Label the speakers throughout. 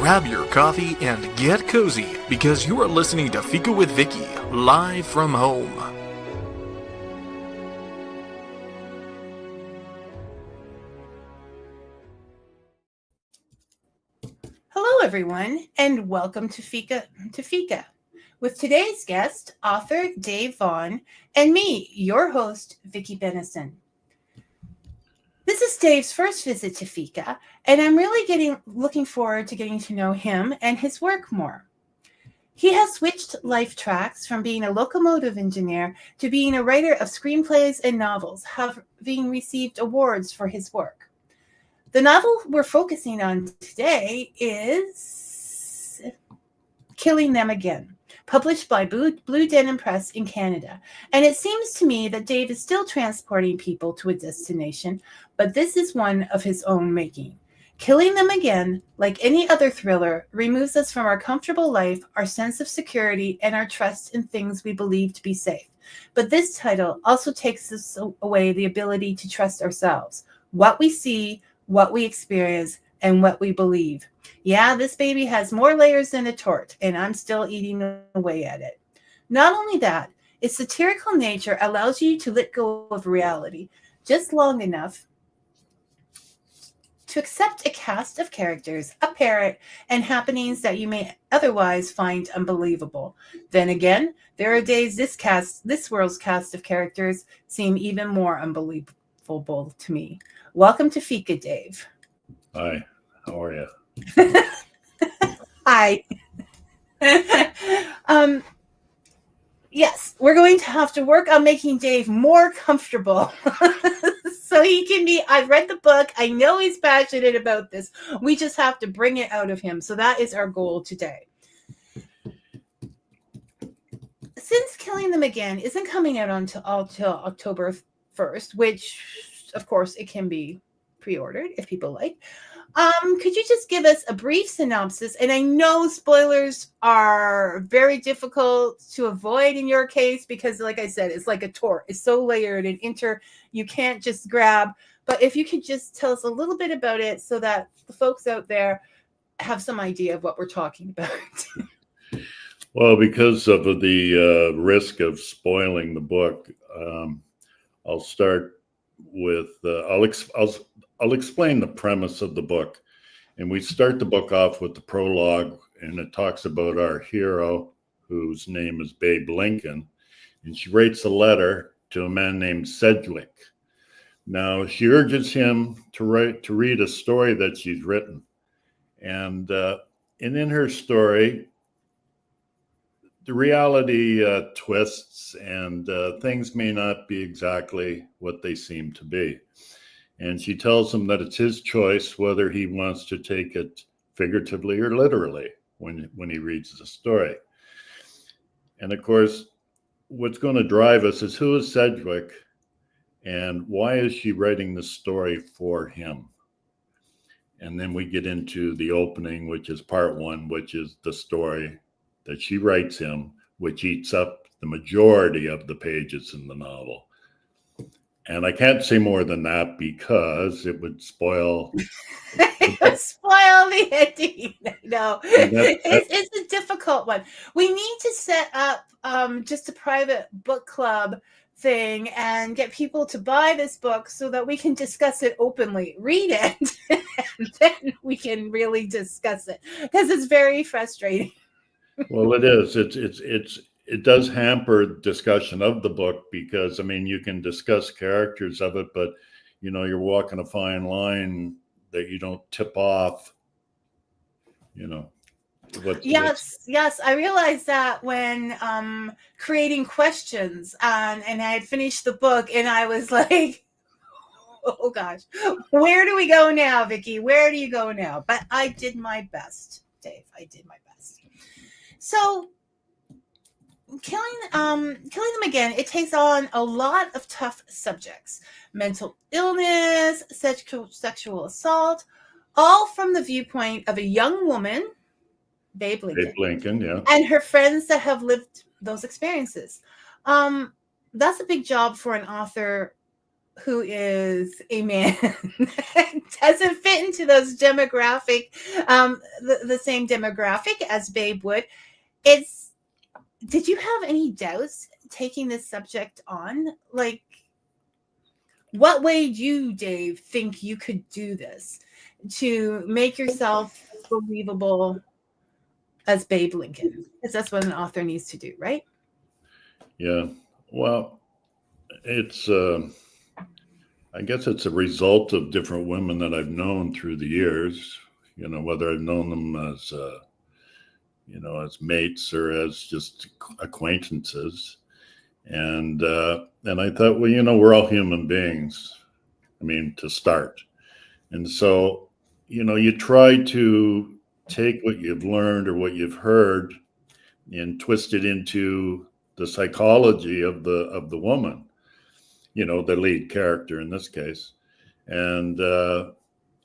Speaker 1: grab your coffee and get cozy because you are listening to Fika with Vicky, live from home.
Speaker 2: Hello, everyone, and welcome to Fika with today's guest, author Dave Vaughan, and me, your host, Vicky Benison. This is Dave's first visit to Fika, and I'm really looking forward to getting to know him and his work more. He has switched life tracks from being a locomotive engineer to being a writer of screenplays and novels, having received awards for his work. The novel we're focusing on today is Killing Them Again, published by Blue Denim Press in Canada. And it seems to me that Dave is still transporting people to a destination, but this is one of his own making. Killing Them Again, like any other thriller, removes us from our comfortable life, our sense of security, and our trust in things we believe to be safe. But this title also takes us away the ability to trust ourselves, what we see, what we experience, and what we believe. Yeah, this baby has more layers than a tort, and I'm still eating away at it. Not only that, its satirical nature allows you to let go of reality just long enough to accept a cast of characters, a parrot, and happenings that you may otherwise find unbelievable. Then again, there are days this world's cast of characters seem even more unbelievable to me. Welcome to Fika, Dave.
Speaker 3: Hi, how are you?
Speaker 2: Hi. Yes, we're going to have to work on making Dave more comfortable so he can be. I've read the book. I know he's passionate about this. We just have to bring it out of him. So that is our goal today. Since Killing Them Again isn't coming out until October 1st, which, of course, it can be pre-ordered if people like. Could you just give us a brief synopsis? And I know spoilers are very difficult to avoid in your case because, like I said, it's like a tort. It's so layered and you can't just grab. But if you could just tell us a little bit about it so that the folks out there have some idea of what we're talking about.
Speaker 3: Well, because of the risk of spoiling the book, I'll start with I'll explain the premise of the book. And we start the book off with the prologue, and it talks about our hero, whose name is Babe Lincoln. And she writes a letter to a man named Sedgwick. Now, she urges him to read a story that she's written. And in her story, the reality twists, and things may not be exactly what they seem to be. And she tells him that it's his choice whether he wants to take it figuratively or literally when he reads the story. And of course, what's going to drive us is who is Sedgwick and why is she writing the story for him? And then we get into the opening, which is part one, which is the story that she writes him, which eats up the majority of the pages in the novel. And I can't say more than that because it would spoil.
Speaker 2: It would spoil the ending. No, it's a difficult one. We need to set up just a private book club thing and get people to buy this book so that we can discuss it openly. Read it, and then we can really discuss it because it's very frustrating.
Speaker 3: Well, it is. It does hamper discussion of the book because, I mean, you can discuss characters of it, but, you know, you're walking a fine line that you don't tip off, you know.
Speaker 2: Yes. I realized that when creating questions and I had finished the book and I was like, oh, gosh, where do we go now, Vicky? Where do you go now? But I did my best, Dave. I did my best. So Killing Them Again, it takes on a lot of tough subjects. Mental illness, sexual assault, all from the viewpoint of a young woman, Babe Lincoln,
Speaker 3: yeah,
Speaker 2: and her friends that have lived those experiences. That's a big job for an author who is a man doesn't fit into those demographic, the same demographic as Babe would. It's, did you have any doubts taking this subject on? Like, what made you, Dave, think you could do this to make yourself believable as Babe Lincoln? Because that's what an author needs to do, right?
Speaker 3: Yeah. Well, it's, I guess it's a result of different women that I've known through the years, whether I've known them as, as mates or as just acquaintances. And I thought, well, we're all human beings. I mean, to start. And so, you try to take what you've learned or what you've heard and twist it into the psychology of the woman, the lead character in this case. And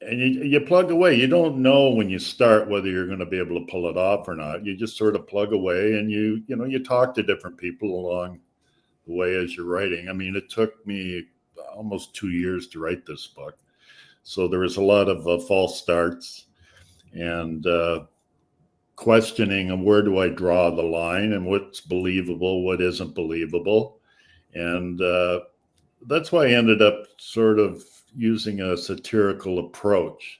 Speaker 3: you plug away. You don't know when you start whether you're going to be able to pull it off or not. You just sort of plug away, and you talk to different people along the way as you're writing. I mean, it took me almost 2 years to write this book. So there was a lot of false starts and questioning of where do I draw the line and what's believable, what isn't believable. And that's why I ended up sort of using a satirical approach,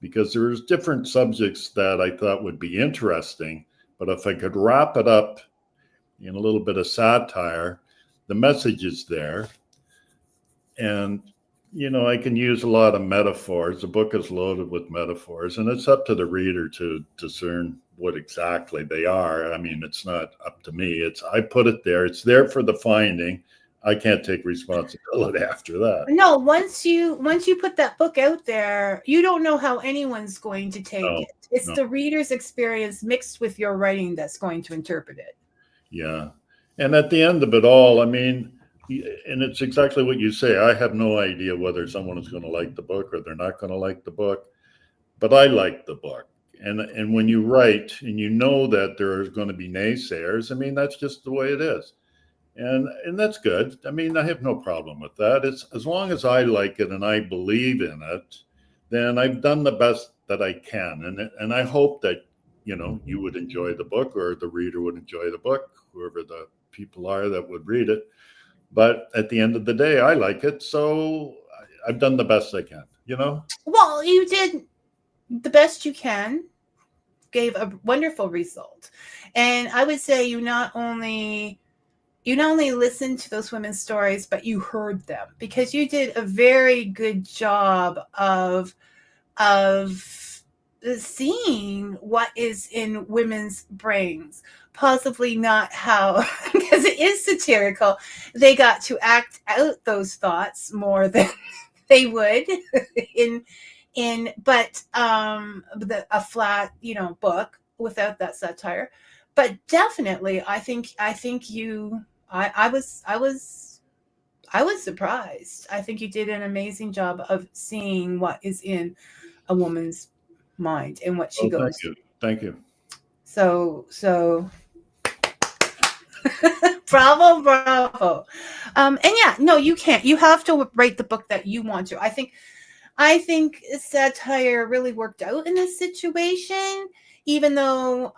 Speaker 3: because there's different subjects that I thought would be interesting, but if I could wrap it up in a little bit of satire, the message is there. And, I can use a lot of metaphors. The book is loaded with metaphors, and it's up to the reader to discern what exactly they are. I mean, it's not up to me. I put it there. It's there for the finding. I can't take responsibility after that.
Speaker 2: No, once you put that book out there, you don't know how anyone's going to take it. It's the reader's experience mixed with your writing that's going to interpret it.
Speaker 3: Yeah. And at the end of it all, I mean, and it's exactly what you say. I have no idea whether someone is going to like the book or they're not going to like the book, but I like the book. And when you write and you know that there are going to be naysayers, I mean, that's just the way it is. And that's good. I mean, I have no problem with that. It's as long as I like it and I believe in it, then I've done the best that I can. And I hope that, you would enjoy the book, or the reader would enjoy the book, whoever the people are that would read it. But at the end of the day, I like it. So I've done the best I can,
Speaker 2: Well, you did the best you can, gave a wonderful result. And I would say you not only listened to those women's stories, but you heard them, because you did a very good job of seeing what is in women's brains. Possibly not how, because it is satirical, they got to act out those thoughts more than they would but a flat, book without that satire. But definitely, I think you, I was surprised. I think you did an amazing job of seeing what is in a woman's mind and what she goes through.
Speaker 3: Thank you.
Speaker 2: So bravo. And yeah, no, you can't. You have to write the book that you want to. I think satire really worked out in this situation, even though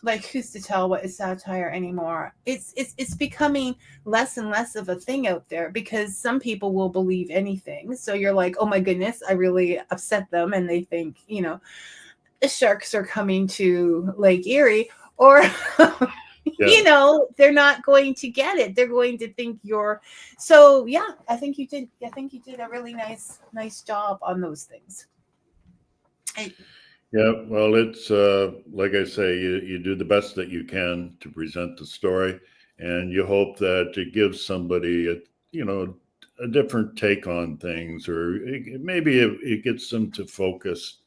Speaker 2: like, who's to tell what is satire anymore? It's becoming less and less of a thing out there, because some people will believe anything. So you're like, oh my goodness, I really upset them, and they think, the sharks are coming to Lake Erie, or they're not going to get it. They're going to think you're. So yeah, I think you did a really nice job on those things.
Speaker 3: Yeah, well, it's like I say, you do the best that you can to present the story, and you hope that it gives somebody a different take on things, or maybe it gets them to focus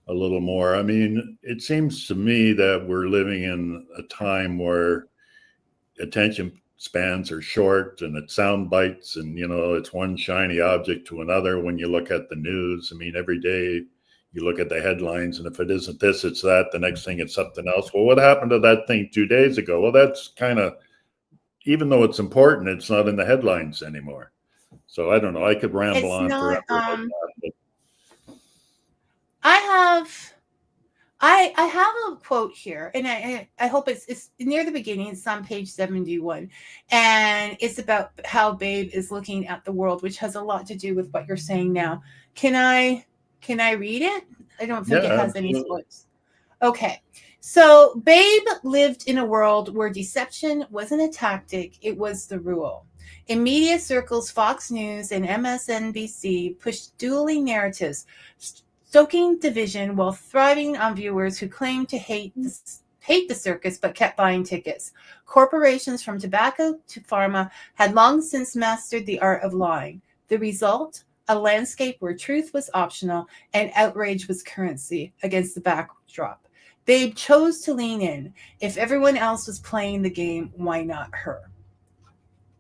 Speaker 3: a little more. I mean, it seems to me that we're living in a time where attention spans are short, and it's sound bites, and it's one shiny object to another. When you look at the news, I mean, every day you look at the headlines, and if it isn't this, it's that. The next thing, it's something else. Well, what happened to that thing 2 days ago? Well, that's kind of, even though it's important, it's not in the headlines anymore. So I don't know. I could ramble
Speaker 2: It's
Speaker 3: on
Speaker 2: not.
Speaker 3: forever about that.
Speaker 2: I have. I have a quote here, and I hope it's near the beginning. It's on page 71, and it's about how Babe is looking at the world, which has a lot to do with what you're saying now. Can I read it? I don't think
Speaker 3: Yeah,
Speaker 2: it has any
Speaker 3: absolutely.
Speaker 2: spoilers. Okay. So Babe lived in a world where deception wasn't a tactic, it was the rule. In media circles, Fox News and MSNBC pushed dueling narratives, stoking division while thriving on viewers who claimed to hate the circus but kept buying tickets. Corporations from tobacco to pharma had long since mastered the art of lying. The result? A landscape where truth was optional and outrage was currency against the backdrop. Babe chose to lean in. If everyone else was playing the game, why not her?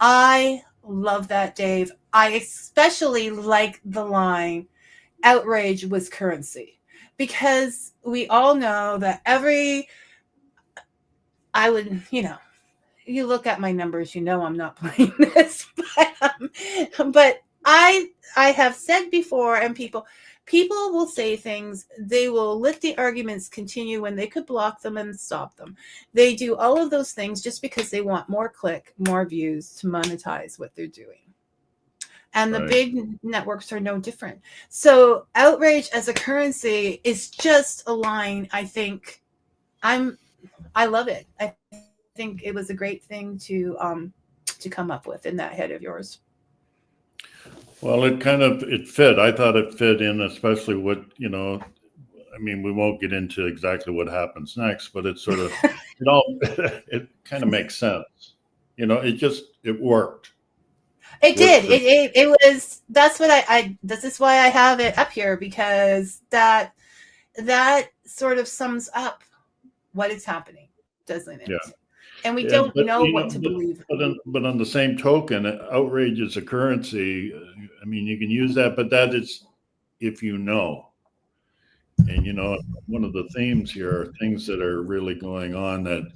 Speaker 2: I love that, Dave. I especially like the line, outrage was currency, because we all know that you look at my numbers, you know I'm not playing this, but I have said before, and people will say things, they will let the arguments continue when they could block them and stop them. They do all of those things just because they want more click, more views to monetize what they're doing. And the
Speaker 3: Right.
Speaker 2: big networks are no different. So outrage as a currency is just a line. I love it. I think it was a great thing to come up with in that head of yours.
Speaker 3: Well, it fit. I thought it fit in, especially what, I mean, we won't get into exactly what happens next, but it's sort of, it kind of makes sense. It worked.
Speaker 2: It
Speaker 3: Worked
Speaker 2: did.
Speaker 3: for
Speaker 2: It was. That's what I. This is why I have it up here, because that sort of sums up what is happening, doesn't it?
Speaker 3: Yeah.
Speaker 2: And we
Speaker 3: Yeah,
Speaker 2: don't
Speaker 3: but
Speaker 2: know what to believe.
Speaker 3: but on the same token, outrage is a currency. I mean, you can use that, but that is if you know. And one of the themes here are things that are really going on that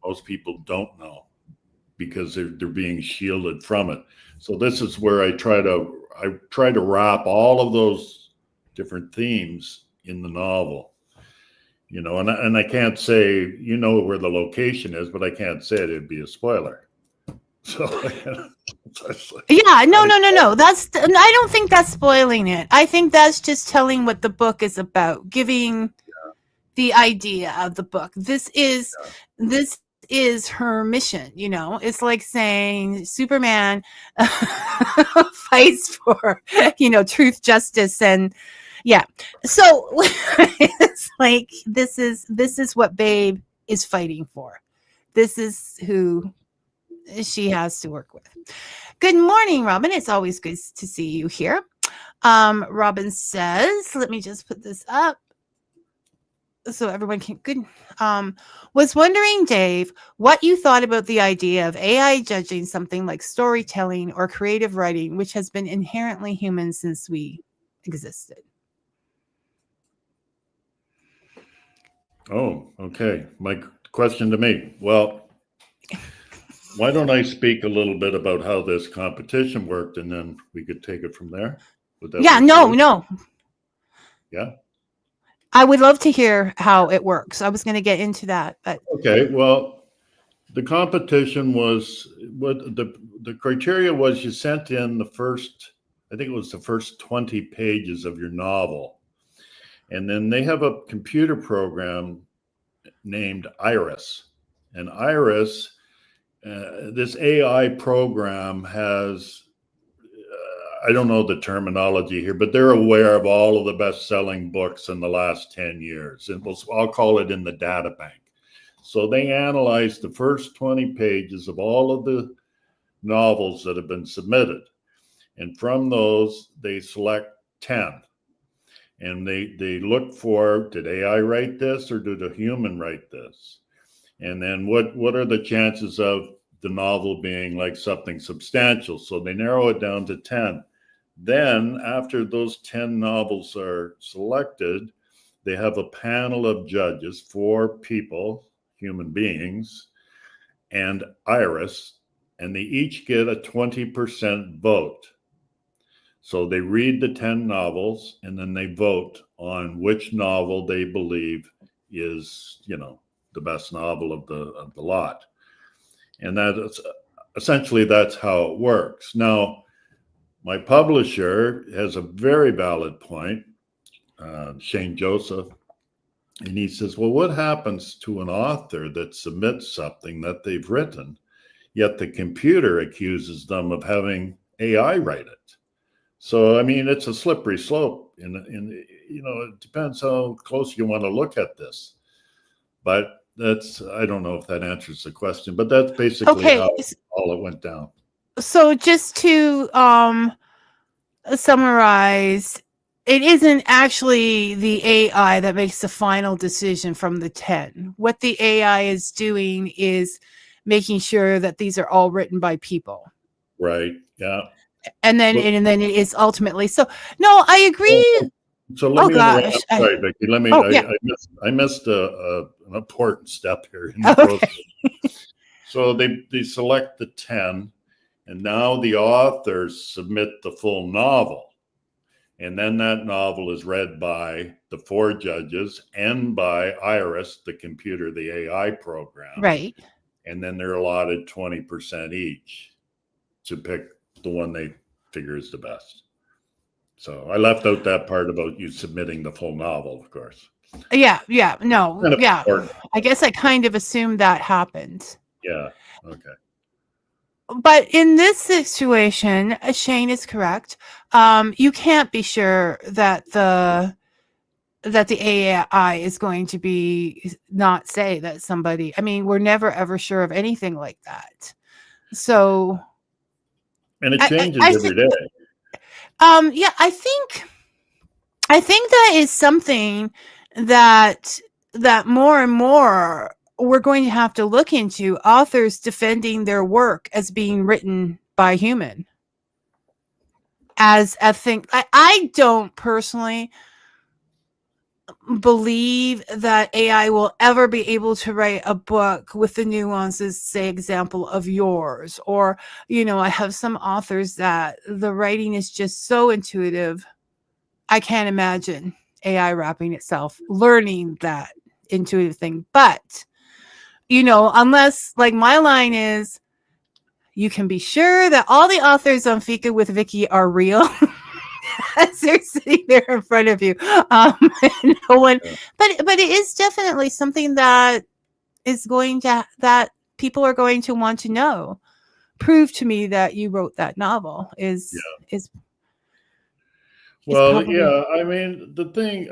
Speaker 3: most people don't know because they're being shielded from it. So this is where I try to wrap all of those different themes in the novel. And I can't say where the location is, but I can't say it. It'd be a spoiler. So,
Speaker 2: Yeah, no. I don't think that's spoiling it. I think that's just telling what the book is about, giving the idea of the book. This is her mission. It's like saying Superman fights for truth, justice, and yeah. So it's like this is what Babe is fighting for. This is who she has to work with. Good morning, Robin. It's always good to see you here. Robin says, let me just put this up so everyone can good. Was wondering, Dave, what you thought about the idea of AI judging something like storytelling or creative writing, which has been inherently human since we existed.
Speaker 3: Oh, okay. My question to me. Well, why don't I speak a little bit about how this competition worked, and then we could take it from there? Would that
Speaker 2: Yeah,
Speaker 3: work for you?
Speaker 2: no.
Speaker 3: Yeah.
Speaker 2: I would love to hear how it works. I was going to get into that, but
Speaker 3: Okay. Well, the competition was what the criteria was. You sent in I think it was the first 20 pages of your novel, and then they have a computer program named Iris, and Iris. This AI program has, I don't know the terminology here, but they're aware of all of the best-selling books in the last 10 years. And I'll call it in the data bank. So they analyzed the first 20 pages of all of the novels that have been submitted. And from those, they select 10. And they look for, did AI write this or did a human write this? And then what are the chances of the novel being like something substantial? So they narrow it down to 10. Then after those 10 novels are selected, they have a panel of judges, 4 people, human beings, and Iris, and they each get a 20% vote. So they read the 10 novels and then they vote on which novel they believe is, the best novel of the lot. And that is essentially that's how it works. Now, my publisher has a very valid point, Shane Joseph, and he says, well, what happens to an author that submits something that they've written, yet the computer accuses them of having AI write it? So, I mean, it's a slippery slope. It depends how close you want to look at this. But I don't know if that answers the question, but that's basically how all it went down.
Speaker 2: So just to summarize, it isn't actually the AI that makes the final decision from the 10. What the AI is doing is making sure that these are all written by people.
Speaker 3: Right. Yeah.
Speaker 2: And then it is ultimately. So no, I agree.
Speaker 3: So let me interrupt. Sorry, Vicky. I missed an important step here in the process. So they select the 10, and now the authors submit the full novel. And then that novel is read by the 4 judges and by Iris, the computer, the AI program.
Speaker 2: Right.
Speaker 3: And then they're allotted 20% each to pick the one they figure is the best. So I left out that part about you submitting the full novel, of course.
Speaker 2: Yeah. No. Yeah. I guess I kind of assumed that happened.
Speaker 3: Yeah. Okay.
Speaker 2: But in this situation, Shane is correct. You can't be sure that the AI is going to be not say that somebody. I mean, we're never ever sure of anything like that. So,
Speaker 3: and it changes every day.
Speaker 2: Yeah, I think that is something that more and more we're going to have to look into, authors defending their work as being written by human. As a thing, I don't personally believe that AI will ever be able to write a book with the nuances, say, example of yours. Or, I have some authors that the writing is just so intuitive. I can't imagine AI wrapping itself, learning that intuitive thing. But, unless, like, my line is, you can be sure that all the authors on Fika with Vicky are real. As they're sitting there in front of you. No one, but it is definitely something that that people are going to want to know. Prove to me that you wrote that novel
Speaker 3: Well, yeah, I mean, the thing,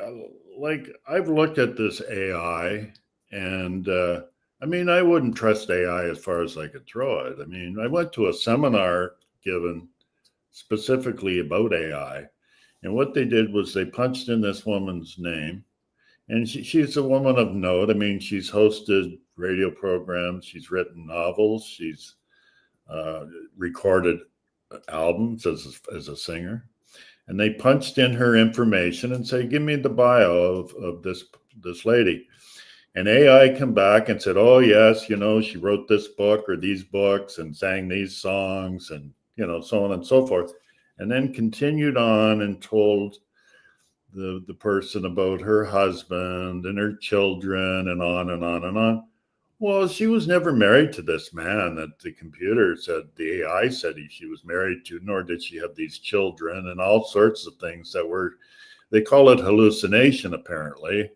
Speaker 3: like, I've looked at this AI, and I mean, I wouldn't trust AI as far as I could throw it. I mean, I went to a seminar given specifically about AI, and what they did was they punched in this woman's name, and she's a woman of note. I mean, she's hosted radio programs, she's written novels, she's recorded albums as a singer. And they punched in her information and say, give me the bio of this lady. And AI come back and said, oh, yes, she wrote this book or these books and sang these songs and, so on and so forth. And then continued on and told the person about her husband and her children and on and on and on. Well, she was never married to this man that the computer said, the AI said she was married to, nor did she have these children and all sorts of things that they call it hallucination, apparently.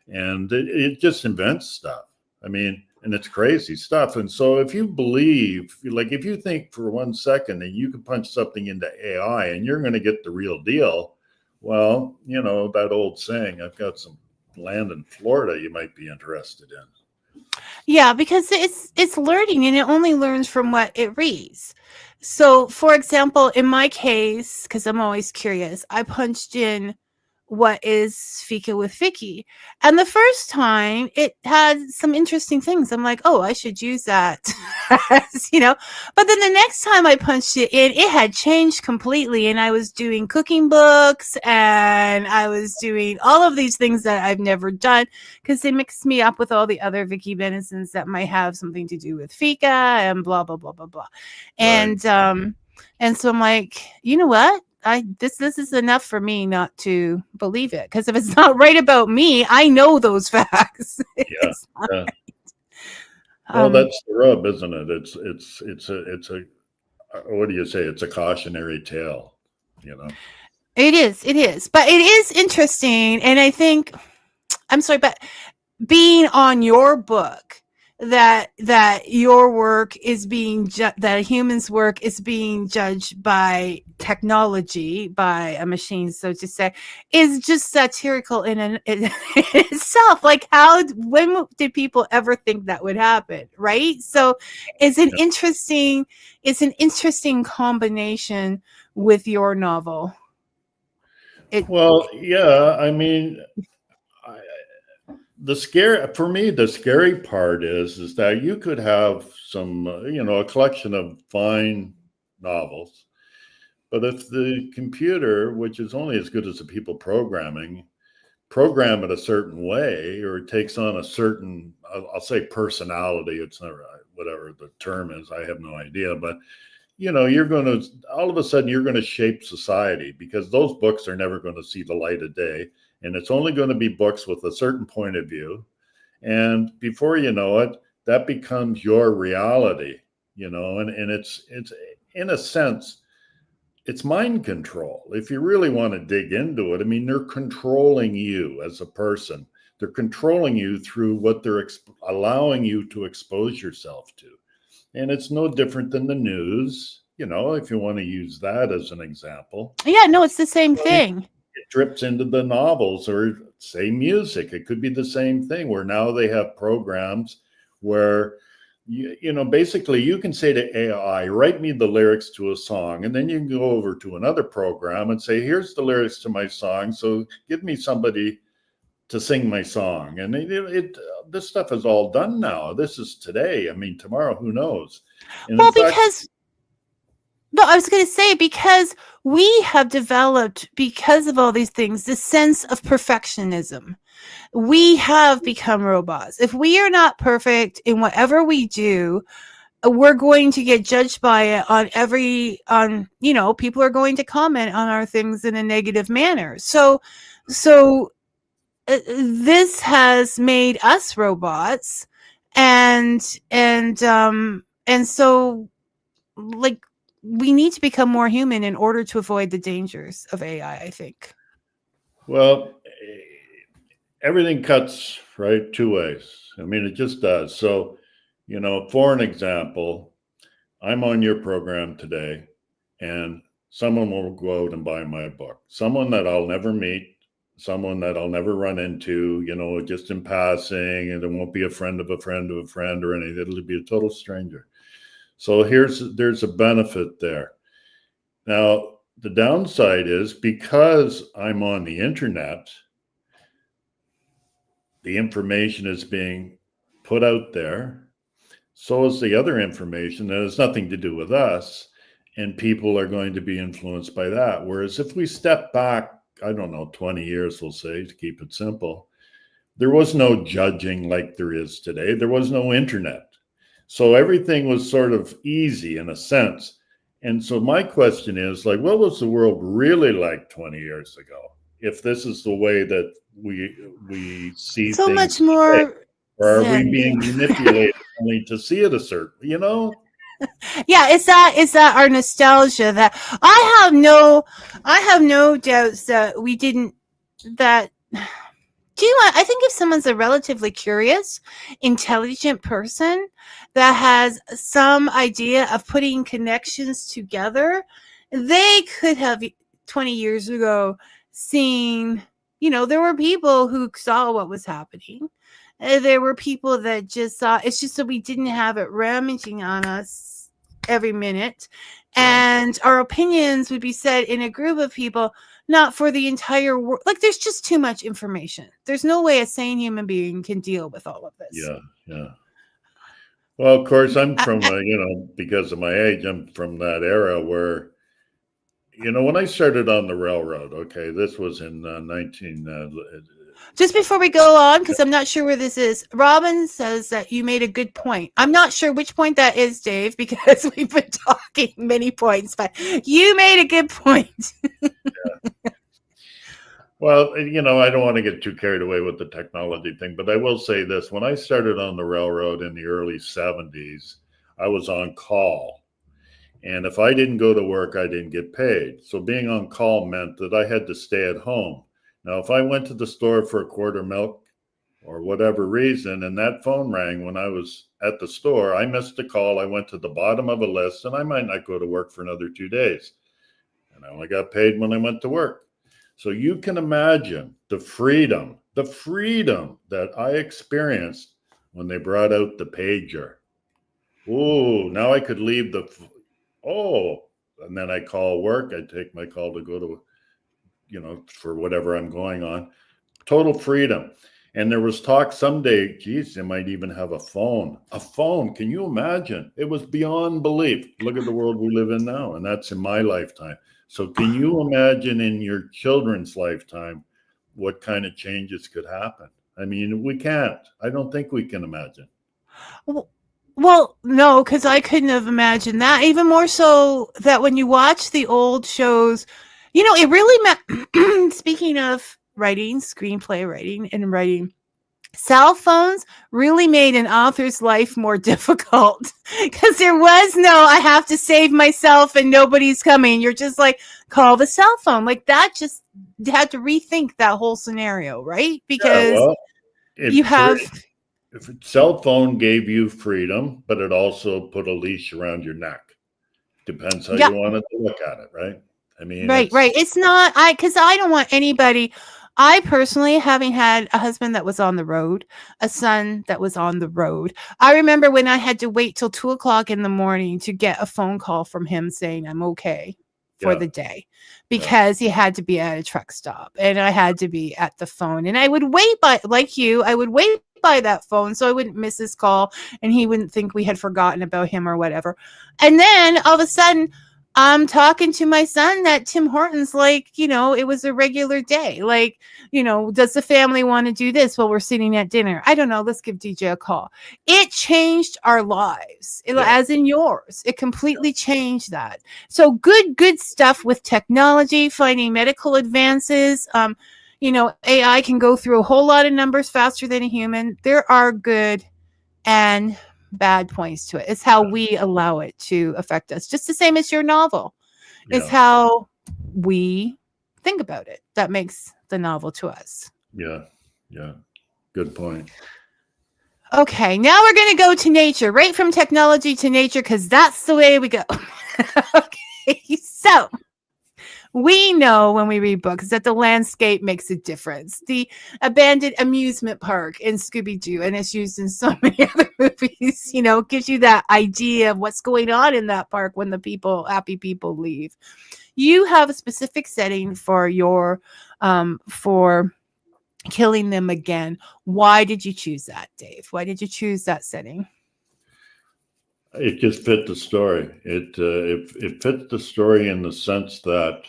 Speaker 3: And it just invents stuff. I mean, and it's crazy stuff. And so if you believe, like, if you think for 1 second that you can punch something into AI and you're going to get the real deal, well, that old saying, I've got some land in Florida you might be interested in.
Speaker 2: Yeah, because it's learning, and it only learns from what it reads. So, for example, in my case, because I'm always curious, I punched in what is Fika with Vicky, and the first time it had some interesting things. I'm like, oh, I should use that. But then the next time I punched it in, it had changed completely, and I was doing cooking books and I was doing all of these things that I've never done, because they mixed me up with all the other Vicky Benisons that might have something to do with Fika and blah blah blah blah blah. And so I'm like, you know what, this is enough for me not to believe it, because if it's not right about me, I know those facts.
Speaker 3: Yeah,
Speaker 2: It's not-
Speaker 3: yeah. Well,
Speaker 2: um,
Speaker 3: that's the rub, isn't it? It's a what do you say? It's a cautionary tale, you know.
Speaker 2: it is, but it is interesting, and I think I'm sorry, but being on your book, that your work is being that a human's work is being judged by technology, by a machine, so to say, is just satirical in itself. Like, when did people ever think that would happen, right? So
Speaker 3: Yeah.
Speaker 2: it's an interesting combination with your novel. It
Speaker 3: Well, yeah. I mean, I, the scary part is that you could have some, a collection of fine novels, but if the computer, which is only as good as the people program it a certain way, or it takes on a certain, I'll say personality. It's not whatever the term is. I have no idea, but you're going to all of a sudden you're going to shape society, because those books are never going to see the light of day, and it's only going to be books with a certain point of view. And before you know it, that becomes your reality, and it's in a sense, it's mind control. If you really want to dig into it, I mean, they're controlling you as a person. They're controlling you through what they're allowing you to expose yourself to. And it's no different than the news, if you want to use that as an example.
Speaker 2: Yeah, no, it's the same thing.
Speaker 3: It drips into the novels, or say music. It could be the same thing, where now they have programs where basically you can say to AI, write me the lyrics to a song, and then you can go over to another program and say, here's the lyrics to my song, so give me somebody to sing my song. And this stuff is all done now. This is today. I mean, tomorrow, who knows? And
Speaker 2: Well,
Speaker 3: in fact,
Speaker 2: I was going to say, because we have developed, because of all these things, this sense of perfectionism. We have become robots. If we are not perfect in whatever we do, we're going to get judged by it people are going to comment on our things in a negative manner. So this has made us robots, and so, like, we need to become more human in order to avoid the dangers of AI, I think.
Speaker 3: well, everything cuts right two ways. I mean, it just does. So, for an example, I'm on your program today, and someone will go out and buy my book. Someone that I'll never meet, someone that I'll never run into, just in passing, and it won't be a friend of a friend of a friend or anything. It'll be a total stranger. So there's a benefit there. Now, the downside is, because I'm on the internet, the information is being put out there. So is the other information that has nothing to do with us, and people are going to be influenced by that. Whereas if we step back, I don't know, 20 years, we'll say, to keep it simple, there was no judging like there is today. There was no internet. So everything was sort of easy in a sense. And so my question is, like, what was the world really like 20 years ago? If this is the way that we see
Speaker 2: So
Speaker 3: things
Speaker 2: much
Speaker 3: today,
Speaker 2: more
Speaker 3: or are we
Speaker 2: zen.
Speaker 3: being manipulated only to see it a certain,
Speaker 2: Yeah, it's that our nostalgia, that I have no doubts that we didn't that do you know what? I think if someone's a relatively curious, intelligent person that has some idea of putting connections together, they could have 20 years ago seen, there were people who saw what was happening. There were people that just saw, it's just that we didn't have it rummaging on us every minute. And our opinions would be said in a group of people, not for the entire world. Like, there's just too much information. There's no way a sane human being can deal with all of this.
Speaker 3: Yeah, yeah. Well, of course, I'm
Speaker 2: I,
Speaker 3: from,
Speaker 2: I,
Speaker 3: because of my age, I'm from that era where, when I started on the railroad, okay, this was in
Speaker 2: Just before we go on, because I'm not sure where this is, Robin says that you made a good point. I'm not sure which point that is, Dave, because we've been talking many points, but you made a good point.
Speaker 3: Well, I don't want to get too carried away with the technology thing, but I will say this. When I started on the railroad in the early 70s, I was on call. And if I didn't go to work, I didn't get paid. So being on call meant that I had to stay at home. Now, if I went to the store for a quart of milk or whatever reason, and that phone rang when I was at the store, I missed a call. I went to the bottom of a list, and I might not go to work for another 2 days. And I only got paid when I went to work. So you can imagine the freedom that I experienced when they brought out the pager. Oh, now I could leave and then I call work. I take my call to go to, for whatever I'm going on. Total freedom. And there was talk someday, geez, they might even have a phone. A phone, can you imagine? It was beyond belief. Look at the world we live in now, and that's in my lifetime. So can you imagine in your children's lifetime what kind of changes could happen? I mean, we can't. I don't think we can imagine.
Speaker 2: Well, no, because I couldn't have imagined that. Even more so that when you watch the old shows, it really speaking of writing, screenplay writing, and writing, cell phones really made an author's life more difficult because there was no, I have to save myself and nobody's coming. You're just like, call the cell phone. Like that just had to rethink that whole scenario, right? Because
Speaker 3: if a cell phone gave you freedom, but it also put a leash around your neck. Depends how you wanted to look at it, right? I mean,
Speaker 2: right. It's not, because I don't want anybody. I personally, having had a husband that was on the road, a son that was on the road, I remember when I had to wait till 2:00 in the morning to get a phone call from him saying I'm okay for the day because he had to be at a truck stop and I had to be at the phone. And I would wait I would wait by that phone so I wouldn't miss his call and he wouldn't think we had forgotten about him or whatever. And then all of a sudden, I'm talking to my son that Tim Hortons, it was a regular day. Does the family want to do this while we're sitting at dinner? I don't know. Let's give DJ a call. It changed our lives, as in yours. It completely changed that. So good stuff with technology, finding medical advances. AI can go through a whole lot of numbers faster than a human. There are good and bad points to it. It's how we allow it to affect us. Just the same as your novel. It's how we think about it that makes the novel to us.
Speaker 3: Yeah. Good point.
Speaker 2: Okay, now we're going to go to nature, right from technology to nature, because that's the way we go. Okay, so we know when we read books that the landscape makes a difference. The abandoned amusement park in Scooby-Doo, and it's used in so many other movies, gives you that idea of what's going on in that park when the happy people leave. You have a specific setting for your, for Killing Them Again. Why did you choose that, Dave? Why did you choose that setting?
Speaker 3: It just fit the story. It fit the story in the sense that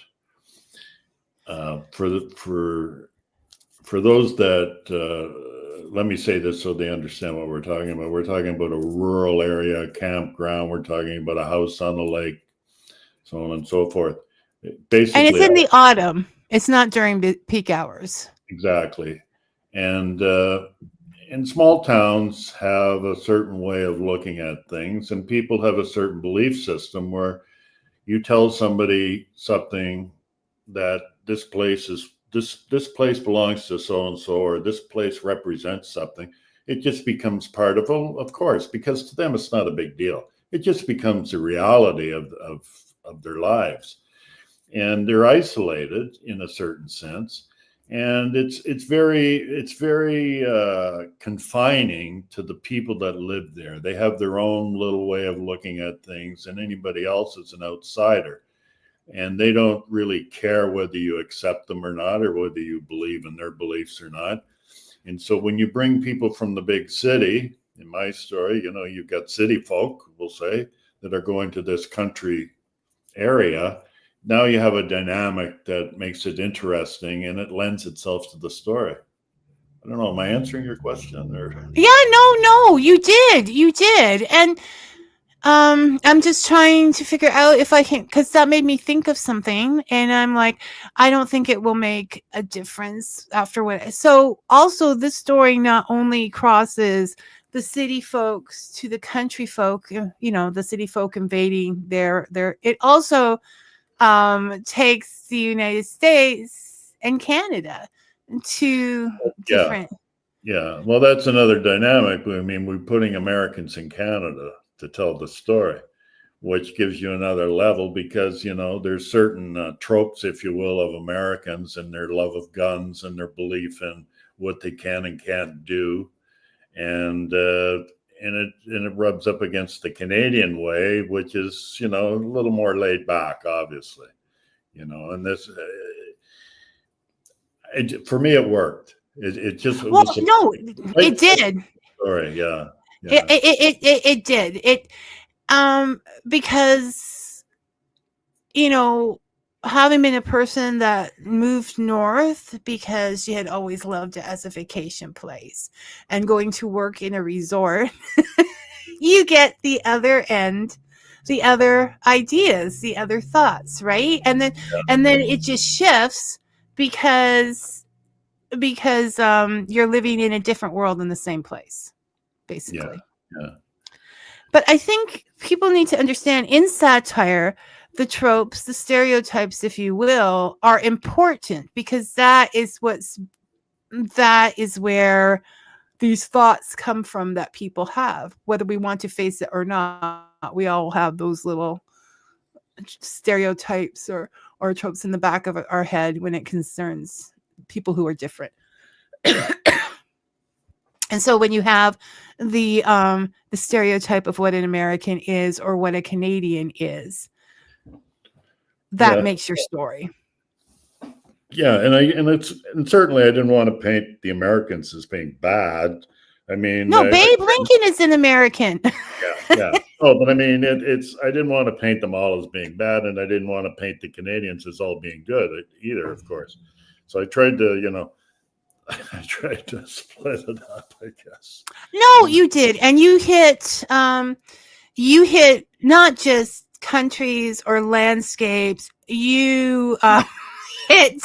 Speaker 3: for those that let me say this so they understand what we're talking about. We're talking about a rural area, a campground. We're talking about a house on the lake, so on and so forth. Basically,
Speaker 2: and it's in the autumn. It's not during peak hours.
Speaker 3: Exactly, and small towns have a certain way of looking at things, and people have a certain belief system where you tell somebody something that this place belongs to so and so, or this place represents something. It just becomes part of course, because to them it's not a big deal. It just becomes a reality of their lives, and they're isolated in a certain sense. And it's very confining to the people that live there. They have their own little way of looking at things, and anybody else is an outsider. And they don't really care whether you accept them or not, or whether you believe in their beliefs or not. And so when you bring people from the big city, in my story, you've got city folk, we'll say, that are going to this country area. Now you have a dynamic that makes it interesting, and it lends itself to the story. I don't know. Am I answering your question or?
Speaker 2: Yeah, no, you did. And I'm just trying to figure out if I can, because that made me think of something, and I'm like, I don't think it will make a difference after what. So also, this story not only crosses the city folks to the country folk, the city folk invading their. It also takes the United States and Canada to
Speaker 3: Yeah.
Speaker 2: different.
Speaker 3: Yeah. Well, that's another dynamic. I mean, we're putting Americans in Canada to tell the story, which gives you another level because, there's certain tropes, if you will, of Americans and their love of guns and their belief in what they can and can't do. And it rubs up against the Canadian way, which is, a little more laid back, obviously, and this, for me, it worked. It just, it
Speaker 2: Well,
Speaker 3: was
Speaker 2: no, it did.
Speaker 3: story. Yeah.
Speaker 2: It,
Speaker 3: Yeah.
Speaker 2: it did. Because, having been a person that moved north because she had always loved it as a vacation place and going to work in a resort, you get the other end, the other ideas, the other thoughts, right? And then it just shifts because you're living in a different world in the same place, basically.
Speaker 3: Yeah.
Speaker 2: But I think people need to understand in satire, the tropes, the stereotypes, if you will, are important because that is where these thoughts come from that people have, whether we want to face it or not. We all have those little stereotypes or tropes in the back of our head when it concerns people who are different. And so when you have the stereotype of what an American is or what a Canadian is, that makes your story.
Speaker 3: Yeah, and certainly I didn't want to paint the Americans as being bad. I mean,
Speaker 2: no, Babe Lincoln is an American.
Speaker 3: Yeah. Oh, but I mean, I didn't want to paint them all as being bad, and I didn't want to paint the Canadians as all being good either, of course. So I tried to, I tried to split it up, I guess.
Speaker 2: No, you did, and you hit not just countries or landscapes. You hit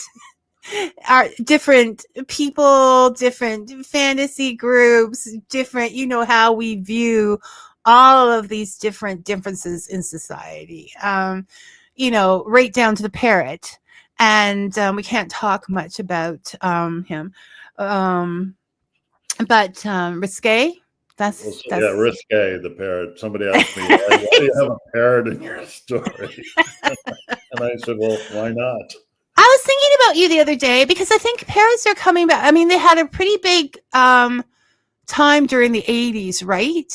Speaker 2: are different people, different fantasy groups, different, how we view all of these different differences in society. Right down to the parrot. And we can't talk much about him. But Risque, that's
Speaker 3: Risque, the parrot. Somebody asked me, why do you have a parrot in your story? And I said, well, why not?
Speaker 2: I was thinking about you the other day because I think parrots are coming back. I mean, they had a pretty big time during the 80s, right?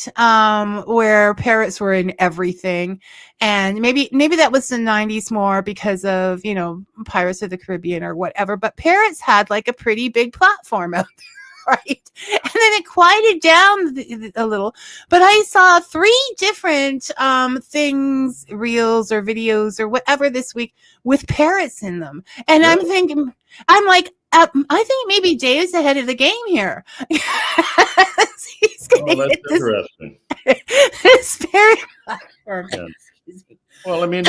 Speaker 2: Where parrots were in everything. And maybe that was the 90s more because of, Pirates of the Caribbean or whatever. But parrots had like a pretty big platform out there. Right. And then it quieted down a little, but I saw 3 different things, reels or videos or whatever this week with parrots in them. And I'm thinking, I'm like, I think maybe Dave's ahead of the game here. He's
Speaker 3: gonna that's interesting.
Speaker 2: This parrot platform.
Speaker 3: Yeah. Well, I mean,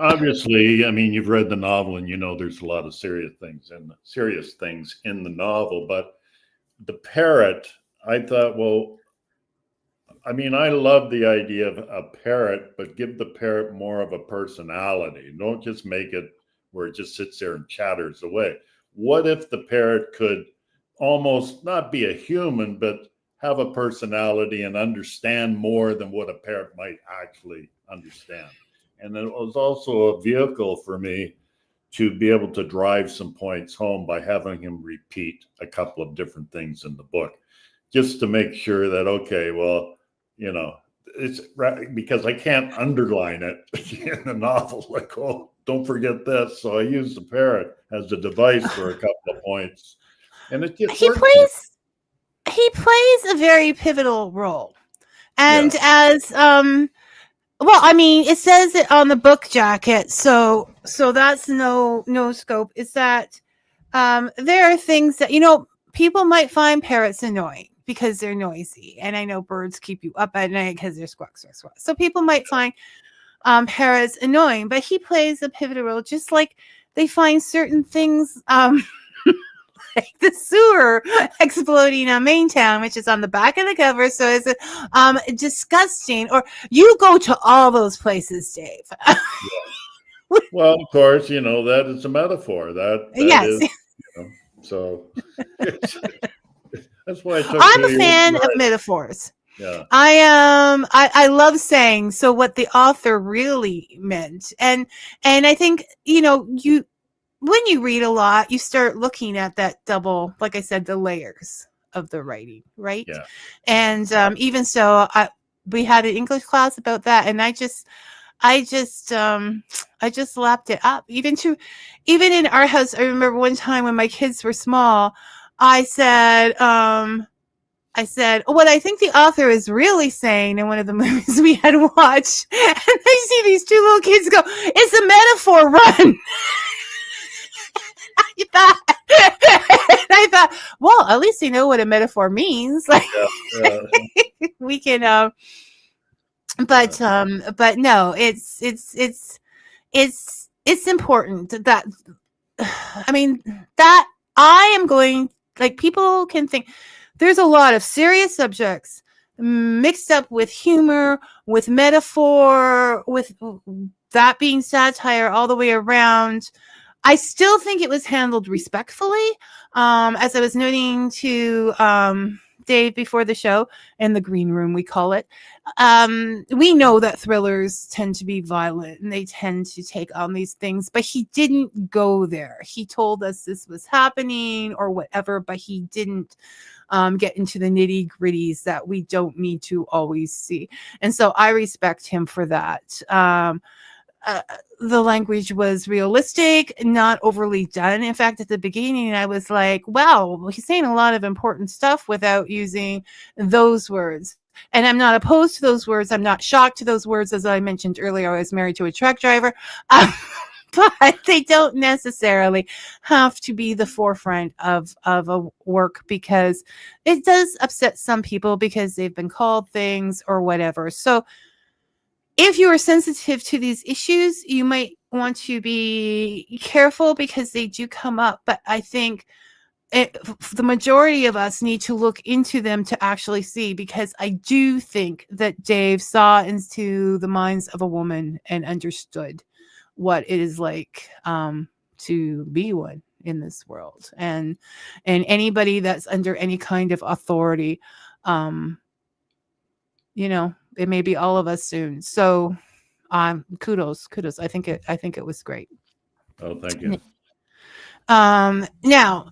Speaker 3: obviously, you've read the novel and there's a lot of serious things in the novel, but the parrot, I thought, well, I love the idea of a parrot, but give the parrot more of a personality. Don't just make it where it just sits there and chatters away. What if the parrot could almost not be a human, but have a personality and understand more than what a parrot might actually understand? And it was also a vehicle for me to be able to drive some points home by having him repeat a couple of different things in the book, just to make sure that, okay, well, it's because I can't underline it in the novel, like, oh, don't forget this. So I use the parrot as a device for a couple of points. And it gets
Speaker 2: he plays a very pivotal role. And as it says it on the book jacket, so that's no scope. Is that there are things that people might find parrots annoying because they're noisy. And I know birds keep you up at night because they're squawk, squawk, squawk. So people might find Harris annoying, but he plays a pivotal role, just like they find certain things, like the sewer exploding on Maintown, which is on the back of the cover. So it's disgusting. Or you go to all those places, Dave.
Speaker 3: Well, of course, that is a metaphor. That
Speaker 2: Yes.
Speaker 3: is, so that's why I took
Speaker 2: I'm a fan of metaphors.
Speaker 3: Yeah.
Speaker 2: I love saying so what the author really meant. And I think, when you read a lot, you start looking at that double, like I said, the layers of the writing, right?
Speaker 3: Yeah.
Speaker 2: And even so, we had an English class about that, and I just lapped it up. Even in our house, I remember one time when my kids were small, I said, what I think the author is really saying in one of the movies we had watched, and I see these two little kids go, "It's a metaphor, run." I thought, well, at least they know what a metaphor means. Like, we can, but no, it's important that, I mean, that I am going, like, people can think there's a lot of serious subjects mixed up with humor, with metaphor, with that being satire all the way around. I still think it was handled respectfully. As I was noting to Dave before the show, in the green room, we call it, we know that thrillers tend to be violent and they tend to take on these things, but he didn't go there. He told us this was happening or whatever, but he didn't get into the nitty gritties that we don't need to always see. And so I respect him for that. The language was realistic, not overly done. In fact, at the beginning, I was like, wow, he's saying a lot of important stuff without using those words. And I'm not opposed to those words. I'm not shocked to those words. As I mentioned earlier, I was married to a truck driver. But they don't necessarily have to be the forefront of a work, because it does upset some people because they've been called things or whatever. So if you are sensitive to these issues, you might want to be careful because they do come up. But I think the majority of us need to look into them to actually see, because I do think that Dave saw into the minds of a woman and understood what it is like to be one in this world. And anybody that's under any kind of authority, it may be all of us soon. So kudos. I think it was great.
Speaker 3: Oh, thank you.
Speaker 2: Now,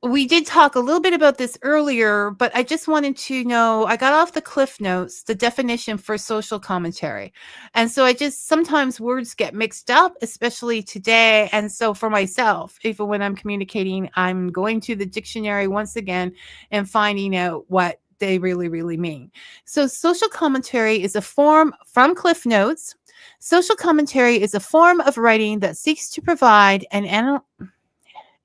Speaker 2: we did talk a little bit about this earlier, but I just wanted to know, I got off the Cliff Notes, the definition for social commentary. And so sometimes words get mixed up, especially today. And so for myself, even when I'm communicating, I'm going to the dictionary once again and finding out what they really, really mean. So social commentary is a form, from Cliff Notes, social commentary is a form of writing that seeks to provide an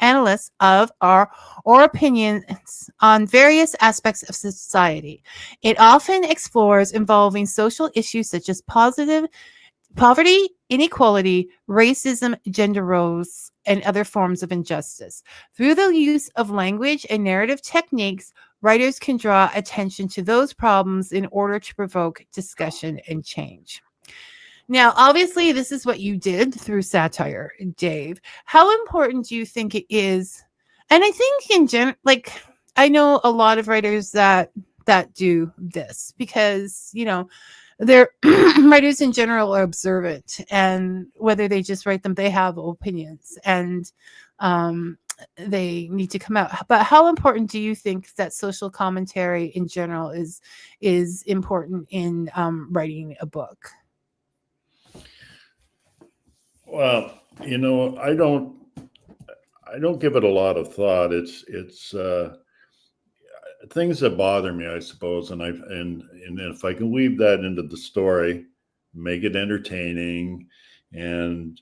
Speaker 2: analysis of or opinions on various aspects of society. It often explores involving social issues such as poverty, inequality, racism, gender roles, and other forms of injustice. Through the use of language and narrative techniques, writers can draw attention to those problems in order to provoke discussion and change. Now, obviously, this is what you did through satire, Dave. How important do you think it is? And I think in general, like, I know a lot of writers that do this because, they're writers in general are observant, and whether they just write them, they have opinions, and they need to come out. But how important do you think that social commentary in general is important in writing a book?
Speaker 3: Well, I don't give it a lot of thought. It's things that bother me, I suppose, and if I can weave that into the story, make it entertaining, and